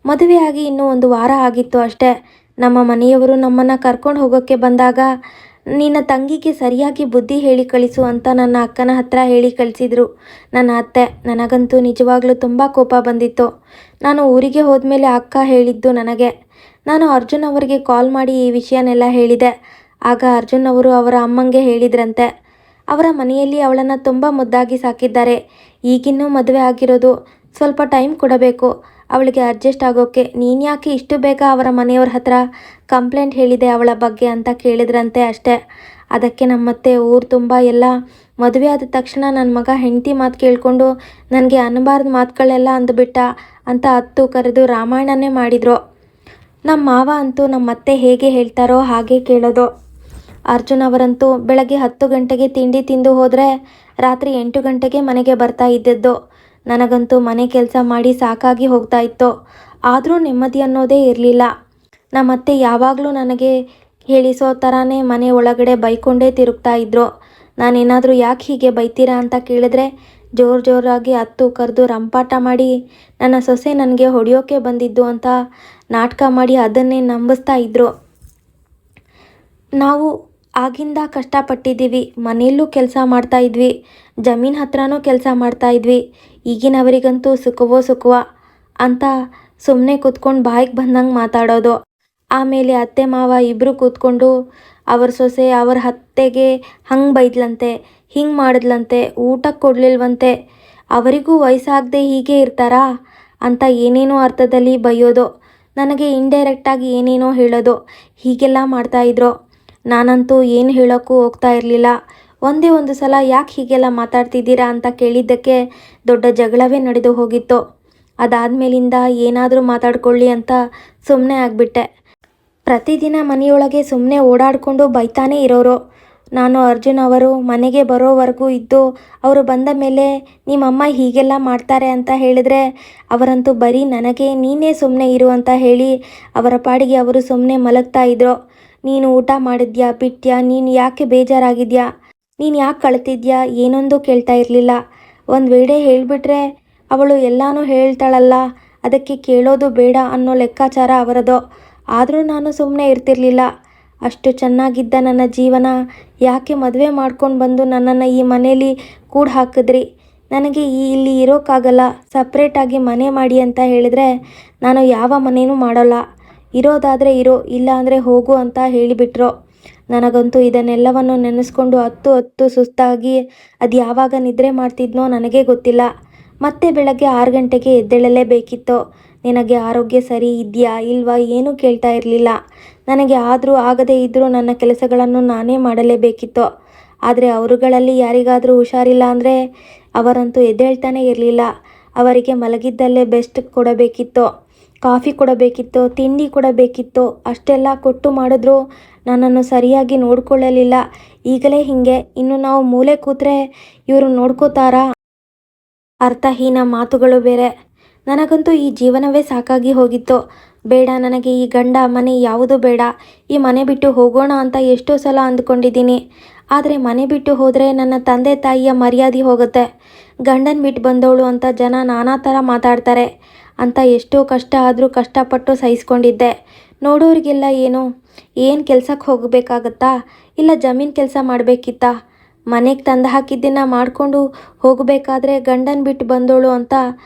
ಮದುವೆಯಾಗಿ ಇನ್ನೂ 1 ವಾರ ಆಗಿತ್ತು ಅಷ್ಟೇ. ನಮ್ಮ ಮನೆಯವರು ನಮ್ಮನ್ನು ಕರ್ಕೊಂಡು ಹೋಗೋಕ್ಕೆ ಬಂದಾಗ, ನಿನ್ನ ತಂಗಿಗೆ ಸರಿಯಾಗಿ ಬುದ್ಧಿ ಹೇಳಿ ಕಳಿಸು ಅಂತ ನನ್ನ ಅಕ್ಕನ ಹತ್ರ ಹೇಳಿ ಕಳಿಸಿದ್ರು ನನ್ನ ಅತ್ತೆ. ನನಗಂತೂ ನಿಜವಾಗ್ಲೂ ತುಂಬ ಕೋಪ ಬಂದಿತ್ತು. ನಾನು ಊರಿಗೆ ಹೋದ್ಮೇಲೆ ಅಕ್ಕ ಹೇಳಿದ್ದು ನನಗೆ. ನಾನು ಅರ್ಜುನ್ ಅವರಿಗೆ ಕಾಲ್ ಮಾಡಿ ಈ ವಿಷಯನೆಲ್ಲ ಹೇಳಿದೆ. ಆಗ ಅರ್ಜುನ್ ಅವರು ಅವರ ಅಮ್ಮಂಗೆ ಹೇಳಿದ್ರಂತೆ, ಅವರ ಮನೆಯಲ್ಲಿ ಅವಳನ್ನು ತುಂಬ ಮುದ್ದಾಗಿ ಸಾಕಿದ್ದಾರೆ, ಈಗಿನ್ನೂ ಮದುವೆ ಆಗಿರೋದು, ಸ್ವಲ್ಪ ಟೈಮ್ ಕೊಡಬೇಕು ಅವಳಿಗೆ ಅಡ್ಜಸ್ಟ್ ಆಗೋಕ್ಕೆ, ನೀನು ಯಾಕೆ ಇಷ್ಟು ಬೇಗ ಅವರ ಮನೆಯವ್ರ ಹತ್ರ ಕಂಪ್ಲೇಂಟ್ ಹೇಳಿದೆ ಅವಳ ಬಗ್ಗೆ ಅಂತ ಕೇಳಿದ್ರಂತೆ ಅಷ್ಟೇ. ಅದಕ್ಕೆ ನಮ್ಮತ್ತೆ ಊರು ತುಂಬ ಎಲ್ಲ ಮದುವೆ ಆದ ತಕ್ಷಣ ನನ್ನ ಮಗ ಹೆಂಡತಿ ಮಾತು ಕೇಳಿಕೊಂಡು ನನಗೆ ಅನ್ನಬಾರ್ದು ಮಾತುಗಳೆಲ್ಲ ಅಂದುಬಿಟ್ಟ ಅಂತ 10 ಕರೆದು ರಾಮಾಯಣನೇ ಮಾಡಿದರು. ನಮ್ಮ ಮಾವ ಅಂತೂ ನಮ್ಮತ್ತೆ ಹೇಗೆ ಹೇಳ್ತಾರೋ ಹಾಗೆ ಕೇಳೋದು. ಅರ್ಜುನ್ ಅವರಂತೂ ಬೆಳಗ್ಗೆ 10 ಗಂಟೆಗೆ ತಿಂಡಿ ತಿಂದು ಹೋದರೆ ರಾತ್ರಿ 8 ಗಂಟೆಗೆ ಮನೆಗೆ ಬರ್ತಾ ಇದ್ದದ್ದು. ನನಗಂತೂ ಮನೆ ಕೆಲಸ ಮಾಡಿ ಸಾಕಾಗಿ ಹೋಗ್ತಾ ಇತ್ತು. ಆದರೂ ನೆಮ್ಮದಿ ಅನ್ನೋದೇ ಇರಲಿಲ್ಲ. ನಮ್ಮತ್ತೆ ಯಾವಾಗಲೂ ನನಗೆ ಹೇಳಿಸೋ ಥರನೇ ಮನೆ ಒಳಗಡೆ ಬೈಕೊಂಡೇ ತಿರುಗ್ತಾ ಇದ್ರು. ನಾನೇನಾದರೂ ಯಾಕೆ ಹೀಗೆ ಬೈತೀರಾ ಅಂತ ಕೇಳಿದ್ರೆ ಜೋರಾಗಿ 10 ಕರೆದು ರಂಪಾಟ ಮಾಡಿ ನನ್ನ ಸೊಸೆ ನನಗೆ ಹೊಡೆಯೋಕೆ ಬಂದಿದ್ದು ಅಂತ ನಾಟಕ ಮಾಡಿ ಅದನ್ನೇ ನಂಬಿಸ್ತಾ ಇದ್ರು. ನಾವು ಆಗಿಂದ ಕಷ್ಟಪಟ್ಟಿದ್ದೀವಿ, ಮನೆಯಲ್ಲೂ ಕೆಲಸ ಮಾಡ್ತಾಯಿದ್ವಿ, ಜಮೀನು ಹತ್ರನೂ ಕೆಲಸ ಮಾಡ್ತಾಯಿದ್ವಿ. ಈಗಿನವರಿಗಂತೂ ಸುಖವೋ ಅಂತ ಸುಮ್ಮನೆ ಕೂತ್ಕೊಂಡು ಬಾಯಿಗೆ ಬಂದಂಗೆ ಮಾತಾಡೋದು. ಆಮೇಲೆ ಅತ್ತೆ ಮಾವ ಇಬ್ಬರು ಕೂತ್ಕೊಂಡು ಅವ್ರ ಸೊಸೆ ಅವ್ರ ಅತ್ತೆಗೆ ಹಂಗೆ ಬೈದ್ಲಂತೆ, ಹಿಂಗೆ ಮಾಡಿದ್ಲಂತೆ, ಊಟಕ್ಕೆ ಕೊಡಲಿಲ್ವಂತೆ, ಅವರಿಗೂ ವಯಸ್ಸಾಗದೆ ಹೀಗೆ ಇರ್ತಾರಾ ಅಂತ ಏನೇನೋ ಅರ್ಥದಲ್ಲಿ ಬೈಯೋದು, ನನಗೆ ಇಂಡೈರೆಕ್ಟಾಗಿ ಏನೇನೋ ಹೇಳೋದು, ಹೀಗೆಲ್ಲ ಮಾಡ್ತಾಯಿದ್ರು. ನಾನಂತೂ ಏನು ಹೇಳೋಕ್ಕೂ ಹೋಗ್ತಾ ಇರಲಿಲ್ಲ. ಒಂದೇ ಒಂದು ಸಲ ಯಾಕೆ ಹೀಗೆಲ್ಲ ಮಾತಾಡ್ತಿದ್ದೀರಾ ಅಂತ ಕೇಳಿದ್ದಕ್ಕೆ ದೊಡ್ಡ ಜಗಳವೇ ನಡೆದು ಹೋಗಿತ್ತು. ಅದಾದಮೇಲಿಂದ ಏನಾದರೂ ಮಾತಾಡ್ಕೊಳ್ಳಿ ಅಂತ ಸುಮ್ಮನೆ ಆಗಿಬಿಟ್ಟೆ. ಪ್ರತಿದಿನ ಮನೆಯೊಳಗೆ ಸುಮ್ಮನೆ ಓಡಾಡಿಕೊಂಡು ಬೈತಾನೇ ಇರೋರು. ನಾನು ಅರ್ಜುನ್ ಅವರು ಮನೆಗೆ ಬರೋವರೆಗೂ ಇದ್ದು ಅವರು ಬಂದ ಮೇಲೆ ನಿಮ್ಮಮ್ಮ ಹೀಗೆಲ್ಲ ಮಾಡ್ತಾರೆ ಅಂತ ಹೇಳಿದ್ರೆ ಅವರಂತೂ ಬರೀ ನನಗೆ ನೀನೇ ಸುಮ್ಮನೆ ಇರು ಅಂತ ಹೇಳಿ ಅವರ ಪಾಡಿಗೆ ಅವರು ಸುಮ್ಮನೆ ಮಲಗ್ತಾ ಇದ್ರು. ನೀನು ಊಟ ಮಾಡಿದ್ಯಾ ಬಿಟ್ಯಾ, ನೀನು ಯಾಕೆ ಬೇಜಾರಾಗಿದ್ಯಾ, ನೀನು ಯಾಕೆ ಕಳ್ತಿದ್ಯಾ, ಏನೊಂದು ಕೇಳ್ತಾ ಇರಲಿಲ್ಲ. ಒಂದು ವೇಳೆ ಹೇಳಿಬಿಟ್ರೆ ಅವಳು ಎಲ್ಲನೂ ಹೇಳ್ತಾಳಲ್ಲ, ಅದಕ್ಕೆ ಕೇಳೋದು ಬೇಡ ಅನ್ನೋ ಲೆಕ್ಕಾಚಾರ ಅವರದು. ಆದರೂ ನಾನು ಸುಮ್ಮನೆ ಇರ್ತಿರ್ಲಿಲ್ಲ. ಅಷ್ಟು ಚೆನ್ನಾಗಿದ್ದ ನನ್ನ ಜೀವನ ಯಾಕೆ ಮದುವೆ ಮಾಡ್ಕೊಂಡು ಬಂದು ನನ್ನನ್ನು ಈ ಮನೇಲಿ ಕೂಡಿ ಹಾಕಿದ್ರಿ, ನನಗೆ ಇಲ್ಲಿ ಇರೋಕ್ಕಾಗಲ್ಲ, ಸಪ್ರೇಟಾಗಿ ಮನೆ ಮಾಡಿ ಅಂತ ಹೇಳಿದ್ರೆ ನಾನು ಯಾವ ಮನೇನೂ ಮಾಡೋಲ್ಲ. ಇರೋದಾದರೆ ಇರೋ, ಇಲ್ಲ ಅಂದರೆ ಹೋಗು ಅಂತ ಹೇಳಿಬಿಟ್ರು. ನನಗಂತೂ ಇದನ್ನೆಲ್ಲವನ್ನು ನೆನೆಸ್ಕೊಂಡು ಹತ್ತು ಹತ್ತು ಸುಸ್ತಾಗಿ ಅದು ಯಾವಾಗ ನಿದ್ರೆ ಮಾಡ್ತಿದ್ನೋ ನನಗೇ ಗೊತ್ತಿಲ್ಲ. ಮತ್ತೆ ಬೆಳಗ್ಗೆ 6 ಗಂಟೆಗೆ ಎದ್ದೇಳಲೇಬೇಕಿತ್ತು. ನಿನಗೆ ಆರೋಗ್ಯ ಸರಿ ಇದೆಯಾ ಇಲ್ವಾ ಏನೂ ಕೇಳ್ತಾ ಇರಲಿಲ್ಲ ನನಗೆ. ಆದರೂ ಆಗದೇ ಇದ್ದರೂ ನನ್ನ ಕೆಲಸಗಳನ್ನು ನಾನೇ ಮಾಡಲೇಬೇಕಿತ್ತು. ಆದರೆ ಅವರುಗಳಲ್ಲಿ ಯಾರಿಗಾದರೂ ಹುಷಾರಿಲ್ಲ ಅಂದರೆ ಅವರಂತೂ ಎದ್ದೇಳ್ತಾನೆ ಇರಲಿಲ್ಲ. ಅವರಿಗೆ ಮಲಗಿದ್ದಲ್ಲೇ ಬೆಸ್ಟ್ ಕೊಡಬೇಕಿತ್ತು, ಕಾಫಿ ಕೊಡಬೇಕಿತ್ತು, ತಿಂಡಿ ಕೊಡಬೇಕಿತ್ತು. ಅಷ್ಟೆಲ್ಲ ಕೊಟ್ಟು ಮಾಡಿದ್ರು ನನ್ನನ್ನು ಸರಿಯಾಗಿ ನೋಡ್ಕೊಳ್ಳಲಿಲ್ಲ. ಈಗಲೇ ಹೀಗೆ, ಇನ್ನು ನಾವು ಮೂಲೆ ಕೂತ್ರೆ ಇವರು ನೋಡ್ಕೋತಾರಾ? ಅರ್ಥಹೀನ ಮಾತುಗಳು ಬೇರೆ. ನನಗಂತೂ ಈ ಜೀವನವೇ ಸಾಕಾಗಿ ಹೋಗಿತ್ತು. ಬೇಡ, ನನಗೆ ಈ ಗಂಡ ಮನೆ ಯಾವುದೂ ಬೇಡ. ಈ ಮನೆ ಬಿಟ್ಟು ಹೋಗೋಣ ಅಂತ ಎಷ್ಟೋ ಸಲ ಅಂದ್ಕೊಂಡಿದ್ದೀನಿ. ಆದರೆ ಮನೆ ಬಿಟ್ಟು ಹೋದರೆ ನನ್ನ ತಂದೆ ತಾಯಿಯ ಮರ್ಯಾದೆ ಹೋಗುತ್ತೆ. ಗಂಡನ ಬಿಟ್ಟು ಬಂದವಳು ಅಂತ ಜನ ನಾನಾ ಥರ ಮಾತಾಡ್ತಾರೆ ಅಂತ ಎಷ್ಟೋ ಕಷ್ಟ ಆದರೂ ಕಷ್ಟಪಟ್ಟು ಸಹಿಸ್ಕೊಂಡಿದ್ದೆ. ನೋಡೋರಿಗೆಲ್ಲ ಏನು ಕೆಲಸಕ್ಕೆ ಹೋಗಬೇಕಾಗತ್ತಾ, ಇಲ್ಲ ಜಮೀನು ಕೆಲಸ ಮಾಡಬೇಕಿತ್ತಾ? ಮನೆಗೆ ತಂದು ಹಾಕಿದ್ದನ್ನು ಮಾಡಿಕೊಂಡು ಹೋಗಬೇಕಾದ್ರೆ ಗಂಡನ ಬಿಟ್ಟು ಬಂದೋಳು ಅಂತ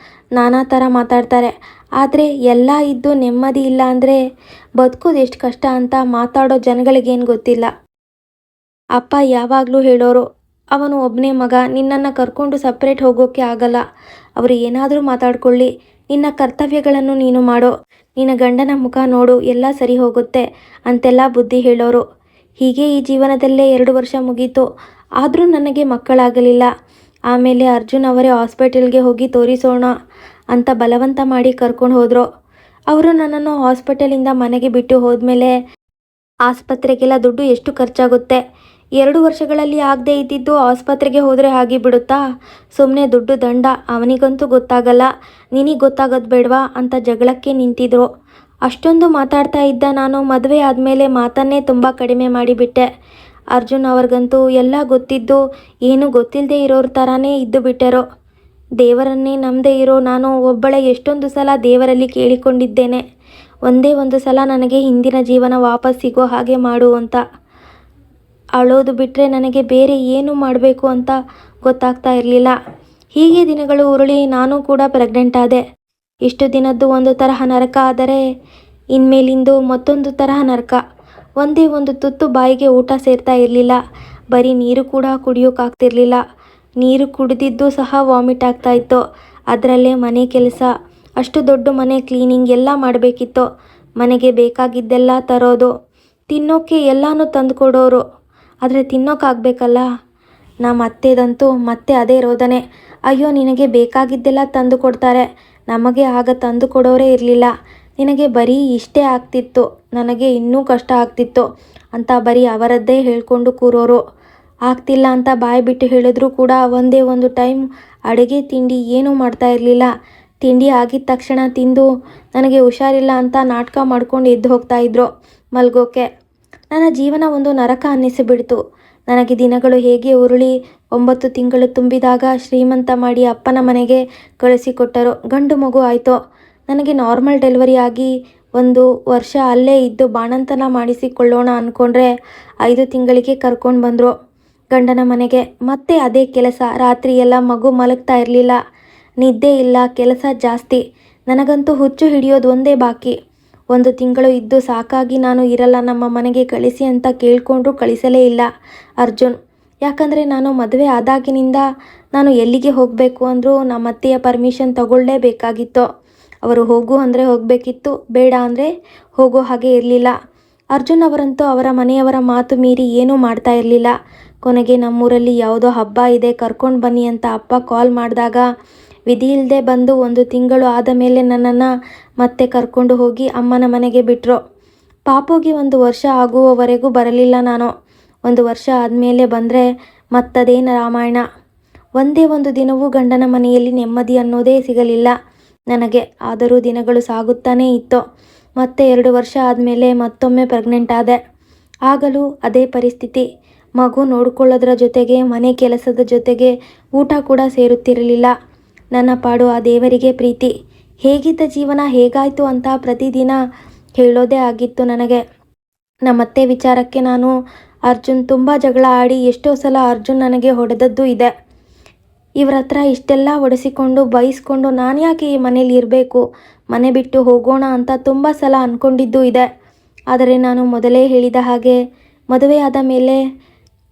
ನಾನಾ ಥರ ಮಾತಾಡ್ತಾರೆ. ಆದರೆ ಎಲ್ಲ ಇದ್ದು ನೆಮ್ಮದಿ ಇಲ್ಲ ಅಂದರೆ ಬದುಕೋದು ಎಷ್ಟು ಕಷ್ಟ ಅಂತ ಮಾತಾಡೋ ಜನಗಳಿಗೇನು ಗೊತ್ತಿಲ್ಲ. ಅಪ್ಪ ಯಾವಾಗಲೂ ಹೇಳೋರು, ಅವನು ಒಬ್ಬನೇ ಮಗ, ನಿನ್ನನ್ನು ಕರ್ಕೊಂಡು ಸಪ್ರೇಟ್ ಹೋಗೋಕ್ಕೆ ಆಗಲ್ಲ. ಅವರು ಏನಾದರೂ ಮಾತಾಡ್ಕೊಳ್ಳಿ, ನಿನ್ನ ಕರ್ತವ್ಯಗಳನ್ನು ನೀನು ಮಾಡೋ, ನಿನ್ನ ಗಂಡನ ಮುಖ ನೋಡು, ಎಲ್ಲ ಸರಿ ಹೋಗುತ್ತೆ ಅಂತೆಲ್ಲ ಬುದ್ಧಿ ಹೇಳೋರು. ಹೀಗೆ ಈ ಜೀವನದಲ್ಲೇ 2 ವರ್ಷ ಮುಗೀತು. ಆದರೂ ನನಗೆ ಮಕ್ಕಳಾಗಲಿಲ್ಲ. ಆಮೇಲೆ ಅರ್ಜುನ್ ಅವರೇ ಹಾಸ್ಪಿಟಲ್ಗೆ ಹೋಗಿ ತೋರಿಸೋಣ ಅಂತ ಬಲವಂತ ಮಾಡಿ ಕರ್ಕೊಂಡು ಹೋದರು. ಅವರು ನನ್ನನ್ನು ಹಾಸ್ಪಿಟಲಿಂದ ಮನೆಗೆ ಬಿಟ್ಟು ಹೋದ್ಮೇಲೆ ಆಸ್ಪತ್ರೆಗೆಲ್ಲ ದುಡ್ಡು ಎಷ್ಟು ಖರ್ಚಾಗುತ್ತೆ. 2 ವರ್ಷಗಳಲ್ಲಿ ಆಗದೆ ಇದ್ದಿದ್ದು ಆಸ್ಪತ್ರೆಗೆ ಹೋದರೆ ಆಗಿಬಿಡುತ್ತಾ? ಸುಮ್ಮನೆ ದುಡ್ಡು ದಂಡ. ಅವನಿಗಂತೂ ಗೊತ್ತಾಗಲ್ಲ, ನಿನಗೆ ಗೊತ್ತಾಗೋದು ಬೇಡವಾ ಅಂತ ಜಗಳಕ್ಕೆ ನಿಂತಿದ್ರು. ಅಷ್ಟೊಂದು ಮಾತಾಡ್ತಾ ಇದ್ದ ನಾನು ಮದುವೆ ಆದಮೇಲೆ ಮಾತನ್ನೇ ತುಂಬ ಕಡಿಮೆ ಮಾಡಿಬಿಟ್ಟೆ. ಅರ್ಜುನ್ ಅವ್ರಿಗಂತೂ ಎಲ್ಲ ಗೊತ್ತಿದ್ದು ಏನೂ ಗೊತ್ತಿಲ್ಲದೆ ಇರೋರ ಥರನೇ ಇದ್ದು ಬಿಟ್ಟರು. ದೇವರನ್ನೇ ನಂಬದೇ ಇರೋ ನಾನು ಒಬ್ಬಳೆ ಎಷ್ಟೊಂದು ಸಲ ದೇವರಲ್ಲಿ ಕೇಳಿಕೊಂಡಿದ್ದೇನೆ, ಒಂದೇ ಒಂದು ಸಲ ನನಗೆ ಹಿಂದಿನ ಜೀವನ ವಾಪಸ್ ಸಿಗೋ ಹಾಗೆ ಮಾಡು ಅಂತ. ಅಳೋದು ಬಿಟ್ಟರೆ ನನಗೆ ಬೇರೆ ಏನು ಮಾಡಬೇಕು ಅಂತ ಗೊತ್ತಾಗ್ತಾ ಇರಲಿಲ್ಲ. ಹೀಗೆ ದಿನಗಳು ಉರುಳಿ ನಾನು ಕೂಡ ಪ್ರೆಗ್ನೆಂಟ್ ಆದೆ. ಇಷ್ಟು ದಿನದ್ದು ಒಂದು ತರಹ ನರಕ ಆದರೆ ಇನ್ಮೇಲಿಂದು ಮತ್ತೊಂದು ತರಹ ನರಕ. ಒಂದೇ ಒಂದು ತುತ್ತು ಬಾಯಿಗೆ ಊಟ ಸೇರ್ತಾ ಇರಲಿಲ್ಲ. ಬರೀ ನೀರು ಕೂಡ ಕುಡಿಯೋಕ್ಕಾಗ್ತಿರ್ಲಿಲ್ಲ. ನೀರು ಕುಡಿದಿದ್ದು ಸಹ ವಾಮಿಟ್ ಆಗ್ತಾ ಇತ್ತು. ಅದರಲ್ಲೇ ಮನೆ ಕೆಲಸ, ಅಷ್ಟು ದೊಡ್ಡ ಮನೆ ಕ್ಲೀನಿಂಗ್ ಎಲ್ಲ ಮಾಡಬೇಕಿತ್ತು. ಮನೆಗೆ ಬೇಕಾಗಿದ್ದೆಲ್ಲ ತರೋದು, ತಿನ್ನೋಕ್ಕೆ ಎಲ್ಲನೂ ತಂದು ಕೊಡೋರು. ಆದರೆ ತಿನ್ನೋಕ್ಕಾಗಬೇಕಲ್ಲ. ನಮ್ಮ ಅತ್ತೆದಂತೂ ಮತ್ತೆ ಅದೇ ರೋದನೆ. ಅಯ್ಯೋ, ನಿನಗೆ ಬೇಕಾಗಿದ್ದೆಲ್ಲ ತಂದು ಕೊಡ್ತಾರೆ, ನಮಗೆ ಆಗ ತಂದು ಕೊಡೋರೇ ಇರಲಿಲ್ಲ. ನಿನಗೆ ಬರೀ ಇಷ್ಟೇ ಆಗ್ತಿತ್ತು, ನನಗೆ ಇನ್ನೂ ಕಷ್ಟ ಆಗ್ತಿತ್ತು ಅಂತ ಬರೀ ಅವರದ್ದೇ ಹೇಳ್ಕೊಂಡು ಕೂರೋರು. ಆಗ್ತಿಲ್ಲ ಅಂತ ಬಾಯಿ ಬಿಟ್ಟು ಹೇಳಿದ್ರು ಕೂಡ ಒಂದೇ ಒಂದು ಟೈಮ್ ಅಡುಗೆ ತಿಂಡಿ ಏನೂ ಮಾಡ್ತಾ ಇರಲಿಲ್ಲ. ತಿಂಡಿ ಆಗಿದ ತಕ್ಷಣ ತಿಂದು ನನಗೆ ಹುಷಾರಿಲ್ಲ ಅಂತ ನಾಟಕ ಮಾಡ್ಕೊಂಡು ಎದ್ದು ಹೋಗ್ತಾಯಿದ್ರು ಮಲ್ಗೋಕೆ. ನನ್ನ ಜೀವನ ಒಂದು ನರಕ ಅನ್ನಿಸಿಬಿಡ್ತು. ನನಗೆ ದಿನಗಳು ಹೇಗೆ ಉರುಳಿ 9 ತಿಂಗಳು ತುಂಬಿದಾಗ ಶ್ರೀಮಂತ ಮಾಡಿ ಅಪ್ಪನ ಮನೆಗೆ ಕಳಿಸಿಕೊಟ್ಟರು. ಗಂಡು ಮಗು ಆಯಿತು. ನನಗೆ ನಾರ್ಮಲ್ ಡೆಲಿವರಿ ಆಗಿ 1 ವರ್ಷ ಅಲ್ಲೇ ಇದ್ದು ಬಾಣಂತನ ಮಾಡಿಸಿಕೊಳ್ಳೋಣ ಅಂದ್ಕೊಂಡ್ರೆ 5 ತಿಂಗಳಿಗೆ ಕರ್ಕೊಂಡು ಬಂದರು ಗಂಡನ ಮನೆಗೆ. ಮತ್ತೆ ಅದೇ ಕೆಲಸ. ರಾತ್ರಿ ಎಲ್ಲ ಮಗು ಮಲಗ್ತಾ ಇರಲಿಲ್ಲ, ನಿದ್ದೆ ಇಲ್ಲ, ಕೆಲಸ ಜಾಸ್ತಿ. ನನಗಂತೂ ಹುಚ್ಚು ಹಿಡಿಯೋದು ಒಂದೇ ಬಾಕಿ. 1 ತಿಂಗಳು ಇದ್ದು ಸಾಕಾಗಿ ನಾನು ಇರಲ್ಲ, ನಮ್ಮ ಮನೆಗೆ ಕಳಿಸಿ ಅಂತ ಕೇಳಿಕೊಂಡ್ರೂ ಕಳಿಸಲೇ ಇಲ್ಲ ಅರ್ಜುನ್. ಯಾಕಂದರೆ ನಾನು ಮದುವೆ ಆದಾಗಿನಿಂದ ನಾನು ಎಲ್ಲಿಗೆ ಹೋಗಬೇಕು ಅಂದರೂ ನಮ್ಮ ಅತ್ತೆಯ ಪರ್ಮಿಷನ್ ತಗೊಳ್ಳೇಬೇಕಾಗಿತ್ತು. ಅವರು ಹೋಗು ಅಂದರೆ ಹೋಗಬೇಕಿತ್ತು, ಬೇಡ ಅಂದರೆ ಹೋಗೋ ಹಾಗೆ ಇರಲಿಲ್ಲ. ಅರ್ಜುನ್ ಅವರಂತೂ ಅವರ ಮನೆಯವರ ಮಾತು ಮೀರಿ ಏನೂ ಮಾಡ್ತಾ ಇರಲಿಲ್ಲ. ಕೊನೆಗೆ ನಮ್ಮೂರಲ್ಲಿ ಯಾವುದೋ ಹಬ್ಬ ಇದೆ, ಕರ್ಕೊಂಡು ಬನ್ನಿ ಅಂತ ಅಪ್ಪ ಕಾಲ್ ಮಾಡಿದಾಗ ವಿಧಿ ಇಲ್ಲದೆ ಬಂದು 1 ತಿಂಗಳು ಆದ ಮೇಲೆ ನನ್ನನ್ನು ಮತ್ತೆ ಕರ್ಕೊಂಡು ಹೋಗಿ ಅಮ್ಮನ ಮನೆಗೆ ಬಿಟ್ಟರು. ಪಾಪುಗೆ 1 ವರ್ಷ ಆಗುವವರೆಗೂ ಬರಲಿಲ್ಲ ನಾನು. 1 ವರ್ಷ ಆದಮೇಲೆ ಬಂದರೆ ಮತ್ತದೇನು ರಾಮಾಯಣ. ಒಂದೇ ಒಂದು ದಿನವೂ ಗಂಡನ ಮನೆಯಲ್ಲಿ ನೆಮ್ಮದಿ ಅನ್ನೋದೇ ಸಿಗಲಿಲ್ಲ ನನಗೆ. ಆದರೂ ದಿನಗಳು ಸಾಗುತ್ತಾನೇ ಇತ್ತು. ಮತ್ತೆ 2 ವರ್ಷ ಆದಮೇಲೆ ಮತ್ತೊಮ್ಮೆ ಪ್ರೆಗ್ನೆಂಟ್ ಆದೆ. ಆಗಲೂ ಅದೇ ಪರಿಸ್ಥಿತಿ. ಮಗು ನೋಡ್ಕೊಳ್ಳೋದ್ರ ಜೊತೆಗೆ ಮನೆ ಕೆಲಸದ ಜೊತೆಗೆ ಊಟ ಕೂಡ ಸೇರುತ್ತಿರಲಿಲ್ಲ. ನನ್ನ ಪಾಡು ಆ ದೇವರಿಗೆ ಪ್ರೀತಿ. ಹೇಗಿದ್ದ ಜೀವನ ಹೇಗಾಯಿತು ಅಂತ ಪ್ರತಿದಿನ ಹೇಳೋದೇ ಆಗಿತ್ತು ನನಗೆ. ನಮ್ಮತ್ತೆ ವಿಚಾರಕ್ಕೆ ನಾನು ಅರ್ಜುನ್ ತುಂಬ ಜಗಳ ಆಡಿ ಎಷ್ಟೋ ಸಲ ಅರ್ಜುನ್ ನನಗೆ ಹೊಡೆದದ್ದು ಇದೆ. ಇವ್ರ ಹತ್ರ ಇಷ್ಟೆಲ್ಲ ಒಡಿಸಿಕೊಂಡು ಬೈಸ್ಕೊಂಡು ನಾನು ಯಾಕೆ ಈ ಮನೇಲಿ ಇರಬೇಕು, ಮನೆ ಬಿಟ್ಟು ಹೋಗೋಣ ಅಂತ ತುಂಬ ಸಲ ಅಂದ್ಕೊಂಡಿದ್ದೂ ಇದೆ. ಆದರೆ ನಾನು ಮೊದಲೇ ಹೇಳಿದ ಹಾಗೆ ಮದುವೆಯಾದ ಮೇಲೆ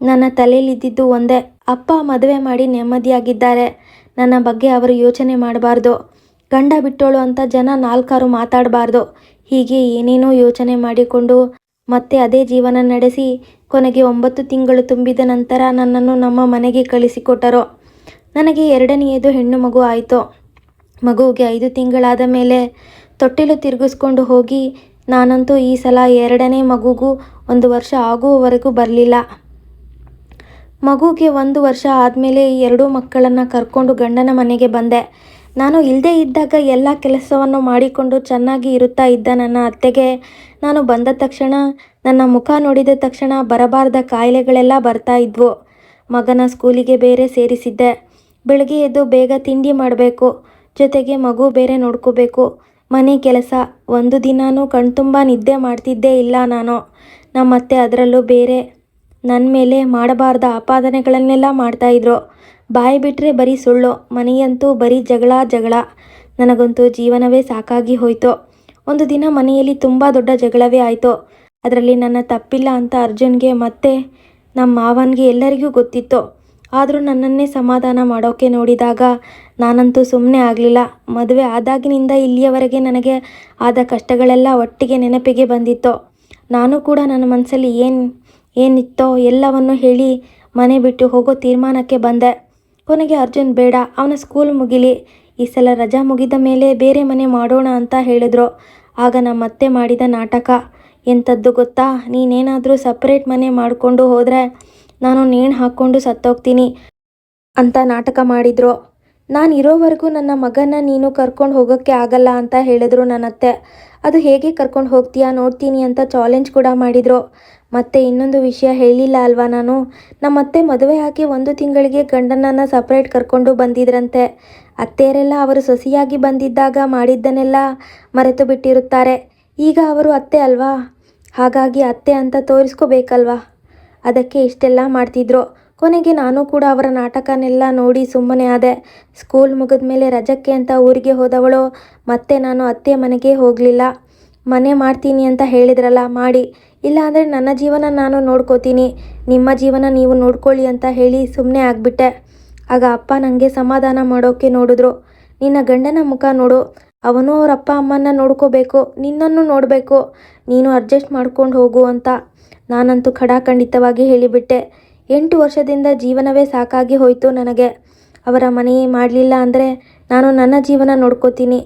ನನ್ನ ತಲೆಯಲ್ಲಿದ್ದಿದ್ದು ಒಂದೇ, ಅಪ್ಪ ಮದುವೆ ಮಾಡಿ ನೆಮ್ಮದಿಯಾಗಿದ್ದಾರೆ, ನನ್ನ ಬಗ್ಗೆ ಅವರು ಯೋಚನೆ ಮಾಡಬಾರ್ದು, ಗಂಡ ಬಿಟ್ಟೋಳು ಅಂತ ಜನ ನಾಲ್ಕಾರು ಮಾತಾಡಬಾರ್ದು, ಹೀಗೆ ಏನೇನೋ ಯೋಚನೆ ಮಾಡಿಕೊಂಡು ಮತ್ತೆ ಅದೇ ಜೀವನ ನಡೆಸಿ ಕೊನೆಗೆ 9 ತಿಂಗಳು ತುಂಬಿದ ನಂತರ ನನ್ನನ್ನು ನಮ್ಮ ಮನೆಗೆ ಕಳಿಸಿಕೊಟ್ಟರು. ನನಗೆ 2ನೇಯದು ಹೆಣ್ಣು ಮಗು ಆಯಿತು. ಮಗುವಿಗೆ 5 ತಿಂಗಳಾದ ಮೇಲೆ ತೊಟ್ಟಿಲು ತಿರುಗಿಸ್ಕೊಂಡು ಹೋಗಿ ನಾನಂತೂ ಈ ಸಲ 2ನೇ ಮಗುಗೂ 1 ವರ್ಷ ಆಗುವವರೆಗೂ ಬರಲಿಲ್ಲ. ಮಗುಗೆ 1 ವರ್ಷ ಆದಮೇಲೆ ಈ 2 ಮಕ್ಕಳನ್ನು ಕರ್ಕೊಂಡು ಗಂಡನ ಮನೆಗೆ ಬಂದೆ. ನಾನು ಇಲ್ಲದೇ ಇದ್ದಾಗ ಎಲ್ಲ ಕೆಲಸವನ್ನು ಮಾಡಿಕೊಂಡು ಚೆನ್ನಾಗಿ ಇರುತ್ತಾ ಇದ್ದ ನನ್ನ ಅತ್ತೆಗೆ ನಾನು ಬಂದ ತಕ್ಷಣ, ನನ್ನ ಮುಖ ನೋಡಿದ ತಕ್ಷಣ ಬರಬಾರ್ದ ಕಾಯಿಲೆಗಳೆಲ್ಲ ಬರ್ತಾ ಇದ್ವು. ಮಗನ ಸ್ಕೂಲಿಗೆ ಬೇರೆ ಸೇರಿಸಿದ್ದೆ. ಬೆಳಗ್ಗೆ ಎದ್ದು ಬೇಗ ತಿಂಡಿ ಮಾಡಬೇಕು, ಜೊತೆಗೆ ಮಗು ಬೇರೆ ನೋಡ್ಕೋಬೇಕು, ಮನೆ ಕೆಲಸ. ಒಂದು ದಿನಾನೂ ಕಣ್ತುಂಬ ನಿದ್ದೆ ಮಾಡ್ತಿದ್ದೇ ಇಲ್ಲ ನಾನು. ನಮ್ಮತ್ತೆ ಅದರಲ್ಲೂ ಬೇರೆ ನನ್ನ ಮೇಲೆ ಮಾಡಬಾರ್ದ ಆಪಾದನೆಗಳನ್ನೆಲ್ಲ ಮಾಡ್ತಾಯಿದ್ರು. ಬಾಯಿ ಬಿಟ್ಟರೆ ಬರೀ ಸುಳ್ಳು, ಮನೆಯಂತೂ ಬರೀ ಜಗಳ. ನನಗಂತೂ ಜೀವನವೇ ಸಾಕಾಗಿ ಹೋಯಿತು. ಒಂದು ದಿನ ಮನೆಯಲ್ಲಿ ತುಂಬ ದೊಡ್ಡ ಜಗಳವೇ ಆಯಿತು. ಅದರಲ್ಲಿ ನನ್ನ ತಪ್ಪಿಲ್ಲ ಅಂತ ಅರ್ಜುನ್ಗೆ ಮತ್ತೆ ನಮ್ಮ ಮಾವನಿಗೆ ಎಲ್ಲರಿಗೂ ಗೊತ್ತಿತ್ತು. ಆದರೂ ನನ್ನನ್ನೇ ಸಮಾಧಾನ ಮಾಡೋಕ್ಕೆ ನೋಡಿದಾಗ ನಾನಂತೂ ಸುಮ್ಮನೆ ಆಗಲಿಲ್ಲ. ಮದುವೆ ಆದಾಗಿನಿಂದ ಇಲ್ಲಿಯವರೆಗೆ ನನಗೆ ಆದ ಕಷ್ಟಗಳೆಲ್ಲ ಒಟ್ಟಿಗೆ ನೆನಪಿಗೆ ಬಂದಿತ್ತು. ನಾನು ಕೂಡ ನನ್ನ ಮನಸ್ಸಲ್ಲಿ ಏನಿತ್ತೋ ಎಲ್ಲವನ್ನು ಹೇಳಿ ಮನೆ ಬಿಟ್ಟು ಹೋಗೋ ತೀರ್ಮಾನಕ್ಕೆ ಬಂದೆ. ಕೊನೆಗೆ ಅರ್ಜುನ್ ಬೇಡ, ಅವನ ಸ್ಕೂಲ್ ಮುಗಿಲಿ, ಈ ಸಲ ರಜಾ ಮುಗಿದ ಮೇಲೆ ಬೇರೆ ಮನೆ ಮಾಡೋಣ ಅಂತ ಹೇಳಿದ್ರು. ಆಗ ನಮ್ಮತ್ತೆ ಮಾಡಿದ ನಾಟಕ ಎಂಥದ್ದು ಗೊತ್ತಾ, ನೀನೇನಾದರೂ ಸಪ್ರೇಟ್ ಮನೆ ಮಾಡಿಕೊಂಡು ಹೋದರೆ ನಾನು ನೇಣು ಹಾಕ್ಕೊಂಡು ಸತ್ತೋಗ್ತೀನಿ ಅಂತ ನಾಟಕ ಮಾಡಿದರು. ನಾನು ಇರೋವರೆಗೂ ನನ್ನ ಮಗನ ನೀನು ಕರ್ಕೊಂಡು ಹೋಗೋಕ್ಕೆ ಆಗಲ್ಲ ಅಂತ ಹೇಳಿದ್ರು ನನ್ನತ್ತೆ. ಅದು ಹೇಗೆ ಕರ್ಕೊಂಡು ಹೋಗ್ತೀಯಾ ನೋಡ್ತೀನಿ ಅಂತ ಚಾಲೆಂಜ್ ಕೂಡ ಮಾಡಿದರು. ಮತ್ತೆ ಇನ್ನೊಂದು ವಿಷಯ ಹೇಳಿಲ್ಲ ಅಲ್ವಾ ನಾನು, ನಮ್ಮತ್ತೆ ಮದುವೆ ಆಗಿ 1 ತಿಂಗಳಿಗೆ ಗಂಡನನ್ನು ಸಪ್ರೇಟ್ ಕರ್ಕೊಂಡು ಬಂದಿದ್ರಂತೆ. ಅತ್ತೆಯರೆಲ್ಲ ಅವರು ಸೊಸೆಯಾಗಿ ಬಂದಿದ್ದಾಗ ಮಾಡಿದ್ದನ್ನೆಲ್ಲ ಮರೆತು ಬಿಟ್ಟಿರುತ್ತಾರೆ. ಈಗ ಅವರು ಅತ್ತೆ ಅಲ್ವಾ, ಹಾಗಾಗಿ ಅತ್ತೆ ಅಂತ ತೋರಿಸ್ಕೋಬೇಕಲ್ವಾ, ಅದಕ್ಕೆ ಇಷ್ಟೆಲ್ಲ ಮಾಡ್ತಿದ್ರು. ಕೊನೆಗೆ ನಾನು ಕೂಡ ಅವರ ನಾಟಕನೆಲ್ಲ ನೋಡಿ ಸುಮ್ಮನೆ ಆದೆ. ಸ್ಕೂಲ್ ಮುಗಿದ ಮೇಲೆ ರಜಕ್ಕೆ ಅಂತ ಊರಿಗೆ ಹೋದವಳು ಮತ್ತೆ ನಾನು ಅತ್ತೆ ಮನೆಗೆ ಹೋಗಲಿಲ್ಲ. ಮನೆ ಮಾಡ್ತೀನಿ ಅಂತ ಹೇಳಿದ್ರಲ್ಲ, ಮಾಡಿ, ಇಲ್ಲಾಂದರೆ ನನ್ನ ಜೀವನ ನಾನು ನೋಡ್ಕೋತೀನಿ, ನಿಮ್ಮ ಜೀವನ ನೀವು ನೋಡ್ಕೊಳ್ಳಿ ಅಂತ ಹೇಳಿ ಸುಮ್ಮನೆ ಆಗಿಬಿಟ್ಟೆ. ಆಗ ಅಪ್ಪ ನನಗೆ ಸಮಾಧಾನ ಮಾಡೋಕ್ಕೆ ನೋಡಿದ್ರು. ನಿನ್ನ ಗಂಡನ ಮುಖ ನೋಡು, ಅವನು ಅವ್ರ ಅಪ್ಪ ಅಮ್ಮನ್ನ ನೋಡ್ಕೋಬೇಕು, ನಿನ್ನನ್ನು ನೋಡಬೇಕು, ನೀನು ಅಡ್ಜಸ್ಟ್ ಮಾಡ್ಕೊಂಡು ಹೋಗು ಅಂತ. ನಾನಂತೂ ಖಡಾಖಂಡಿತವಾಗಿ ಹೇಳಿಬಿಟ್ಟೆ. 8 ವರ್ಷದಿಂದ ಜೀವನವೇ ಸಾಕಾಗಿ ಹೋಯಿತು ನನಗೆ. ಅವರ ಮನೆ ಮಾಡಲಿಲ್ಲ ಅಂದರೆ ನಾನು ನನ್ನ ಜೀವನ ನೋಡ್ಕೋತೀನಿ,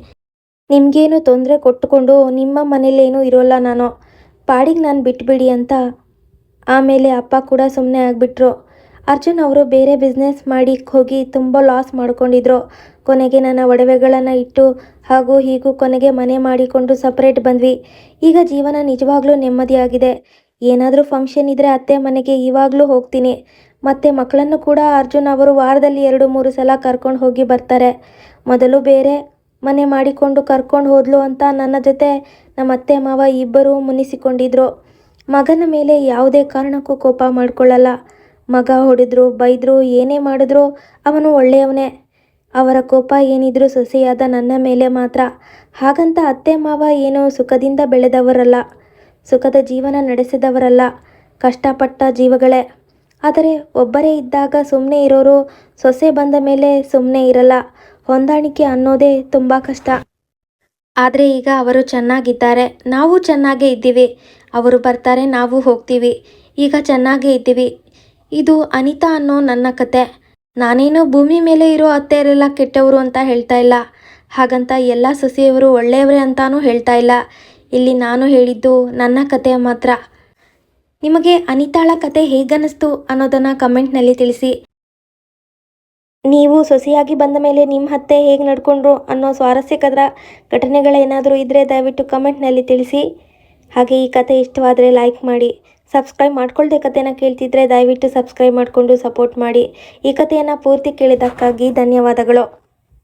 ನಿಮಗೇನು ತೊಂದರೆ ಕೊಟ್ಟುಕೊಂಡು ನಿಮ್ಮ ಮನೇಲೇನೂ ಇರೋಲ್ಲ ನಾನು, ಪಾಡಿಗೆ ನಾನು ಬಿಟ್ಬಿಡಿ ಅಂತ. ಆಮೇಲೆ ಅಪ್ಪ ಕೂಡ ಸುಮ್ಮನೆ ಆಗಿಬಿಟ್ರು. ಅರ್ಜುನ್ ಅವರು ಬೇರೆ ಬಿಸ್ನೆಸ್ ಮಾಡಿ ಹೋಗಿ ತುಂಬ ಲಾಸ್ ಮಾಡ್ಕೊಂಡಿದ್ರು. ಕೊನೆಗೆ ನನ್ನ ಒಡವೆಗಳನ್ನು ಇಟ್ಟು ಹಾಗೂ ಹೀಗೂ ಕೊನೆಗೆ ಮನೆ ಮಾಡಿಕೊಂಡು ಸಪ್ರೇಟ್ ಬಂದ್ವಿ. ಈಗ ಜೀವನ ನಿಜವಾಗ್ಲೂ ನೆಮ್ಮದಿಯಾಗಿದೆ. ಏನಾದರೂ ಫಂಕ್ಷನ್ ಇದ್ದರೆ ಅತ್ತೆ ಮನೆಗೆ ಇವಾಗಲೂ ಹೋಗ್ತೀನಿ. ಮತ್ತು ಮಕ್ಕಳನ್ನು ಕೂಡ ಅರ್ಜುನ್ ಅವರು ವಾರದಲ್ಲಿ 2-3 ಸಲ ಕರ್ಕೊಂಡು ಹೋಗಿ ಬರ್ತಾರೆ. ಮೊದಲು ಬೇರೆ ಮನೆ ಮಾಡಿಕೊಂಡು ಕರ್ಕೊಂಡು ಹೋದ್ಲು ಅಂತ ನನ್ನ ಜೊತೆ ನಮ್ಮ ಅತ್ತೆ ಮಾವ ಇಬ್ಬರೂ ಮುನಿಸಿಕೊಂಡಿದ್ರು. ಮಗನ ಮೇಲೆ ಯಾವುದೇ ಕಾರಣಕ್ಕೂ ಕೋಪ ಮಾಡ್ಕೊಳ್ಳಲ್ಲ. ಮಗ ಹೊಡೆದ್ರು ಬೈದ್ರು ಏನೇ ಮಾಡಿದ್ರು ಅವನು ಒಳ್ಳೆಯವನೇ. ಅವರ ಕೋಪ ಏನಿದ್ರು ಸೊಸೆಯಾದ ನನ್ನ ಮೇಲೆ ಮಾತ್ರ. ಹಾಗಂತ ಅತ್ತೆ ಮಾವ ಏನೋ ಸುಖದಿಂದ ಬೆಳೆದವರಲ್ಲ, ಸುಖದ ಜೀವನ ನಡೆಸಿದವರಲ್ಲ, ಕಷ್ಟಪಟ್ಟ ಜೀವಗಳೇ. ಆದರೆ ಒಬ್ಬರೇ ಇದ್ದಾಗ ಸುಮ್ಮನೆ ಇರೋರು ಸೊಸೆ ಬಂದ ಮೇಲೆ ಸುಮ್ಮನೆ ಇರಲ್ಲ. ಹೊಂದಾಣಿಕೆ ಅನ್ನೋದೇ ತುಂಬ ಕಷ್ಟ. ಆದರೆ ಈಗ ಅವರು ಚೆನ್ನಾಗಿದ್ದಾರೆ, ನಾವು ಚೆನ್ನಾಗೇ ಇದ್ದೀವಿ. ಅವರು ಬರ್ತಾರೆ, ನಾವು ಹೋಗ್ತೀವಿ. ಈಗ ಚೆನ್ನಾಗೇ ಇದ್ದೀವಿ. ಇದು ಅನಿತಾ ಅನ್ನೋ ನನ್ನ ಕತೆ. ನಾನೇನೋ ಭೂಮಿ ಮೇಲೆ ಇರೋ ಅತ್ತೆಯರೆಲ್ಲ ಕೆಟ್ಟವರು ಅಂತ ಹೇಳ್ತಾ ಇಲ್ಲ, ಹಾಗಂತ ಎಲ್ಲ ಸೊಸೆಯವರು ಒಳ್ಳೆಯವರೇ ಅಂತಾನೂ ಹೇಳ್ತಾ ಇಲ್ಲ. ಇಲ್ಲಿ ನಾನು ಹೇಳಿದ್ದು ನನ್ನ ಕತೆ ಮಾತ್ರ. ನಿಮಗೆ ಅನಿತಾಳ ಕತೆ ಹೇಗನ್ನಿಸ್ತು ಅನ್ನೋದನ್ನು ಕಮೆಂಟ್ನಲ್ಲಿ ತಿಳಿಸಿ. ನೀವು ಸೊಸೆಯಾಗಿ ಬಂದ ಮೇಲೆ ನಿಮ್ಮ ಅತ್ತೆ ಹೇಗೆ ನಡ್ಕೊಂಡ್ರು ಅನ್ನೋ ಸ್ವಾರಸ್ಯಕರ ಘಟನೆಗಳೇನಾದರೂ ಇದ್ದರೆ ದಯವಿಟ್ಟು ಕಮೆಂಟ್ನಲ್ಲಿ ತಿಳಿಸಿ. ಹಾಗೆ ಈ ಕತೆ ಇಷ್ಟವಾದರೆ ಲೈಕ್ ಮಾಡಿ. ಸಬ್ಸ್ಕ್ರೈಬ್ ಮಾಡ್ಕೊಳ್ದೆ ಕತೆನ ಕೇಳ್ತಿದ್ರೆ ದಯವಿಟ್ಟು ಸಬ್ಸ್ಕ್ರೈಬ್ ಮಾಡಿಕೊಂಡು ಸಪೋರ್ಟ್ ಮಾಡಿ. ಈ ಕಥೆಯನ್ನು ಪೂರ್ತಿ ಕೇಳಿದ್ದಕ್ಕಾಗಿ ಧನ್ಯವಾದಗಳು.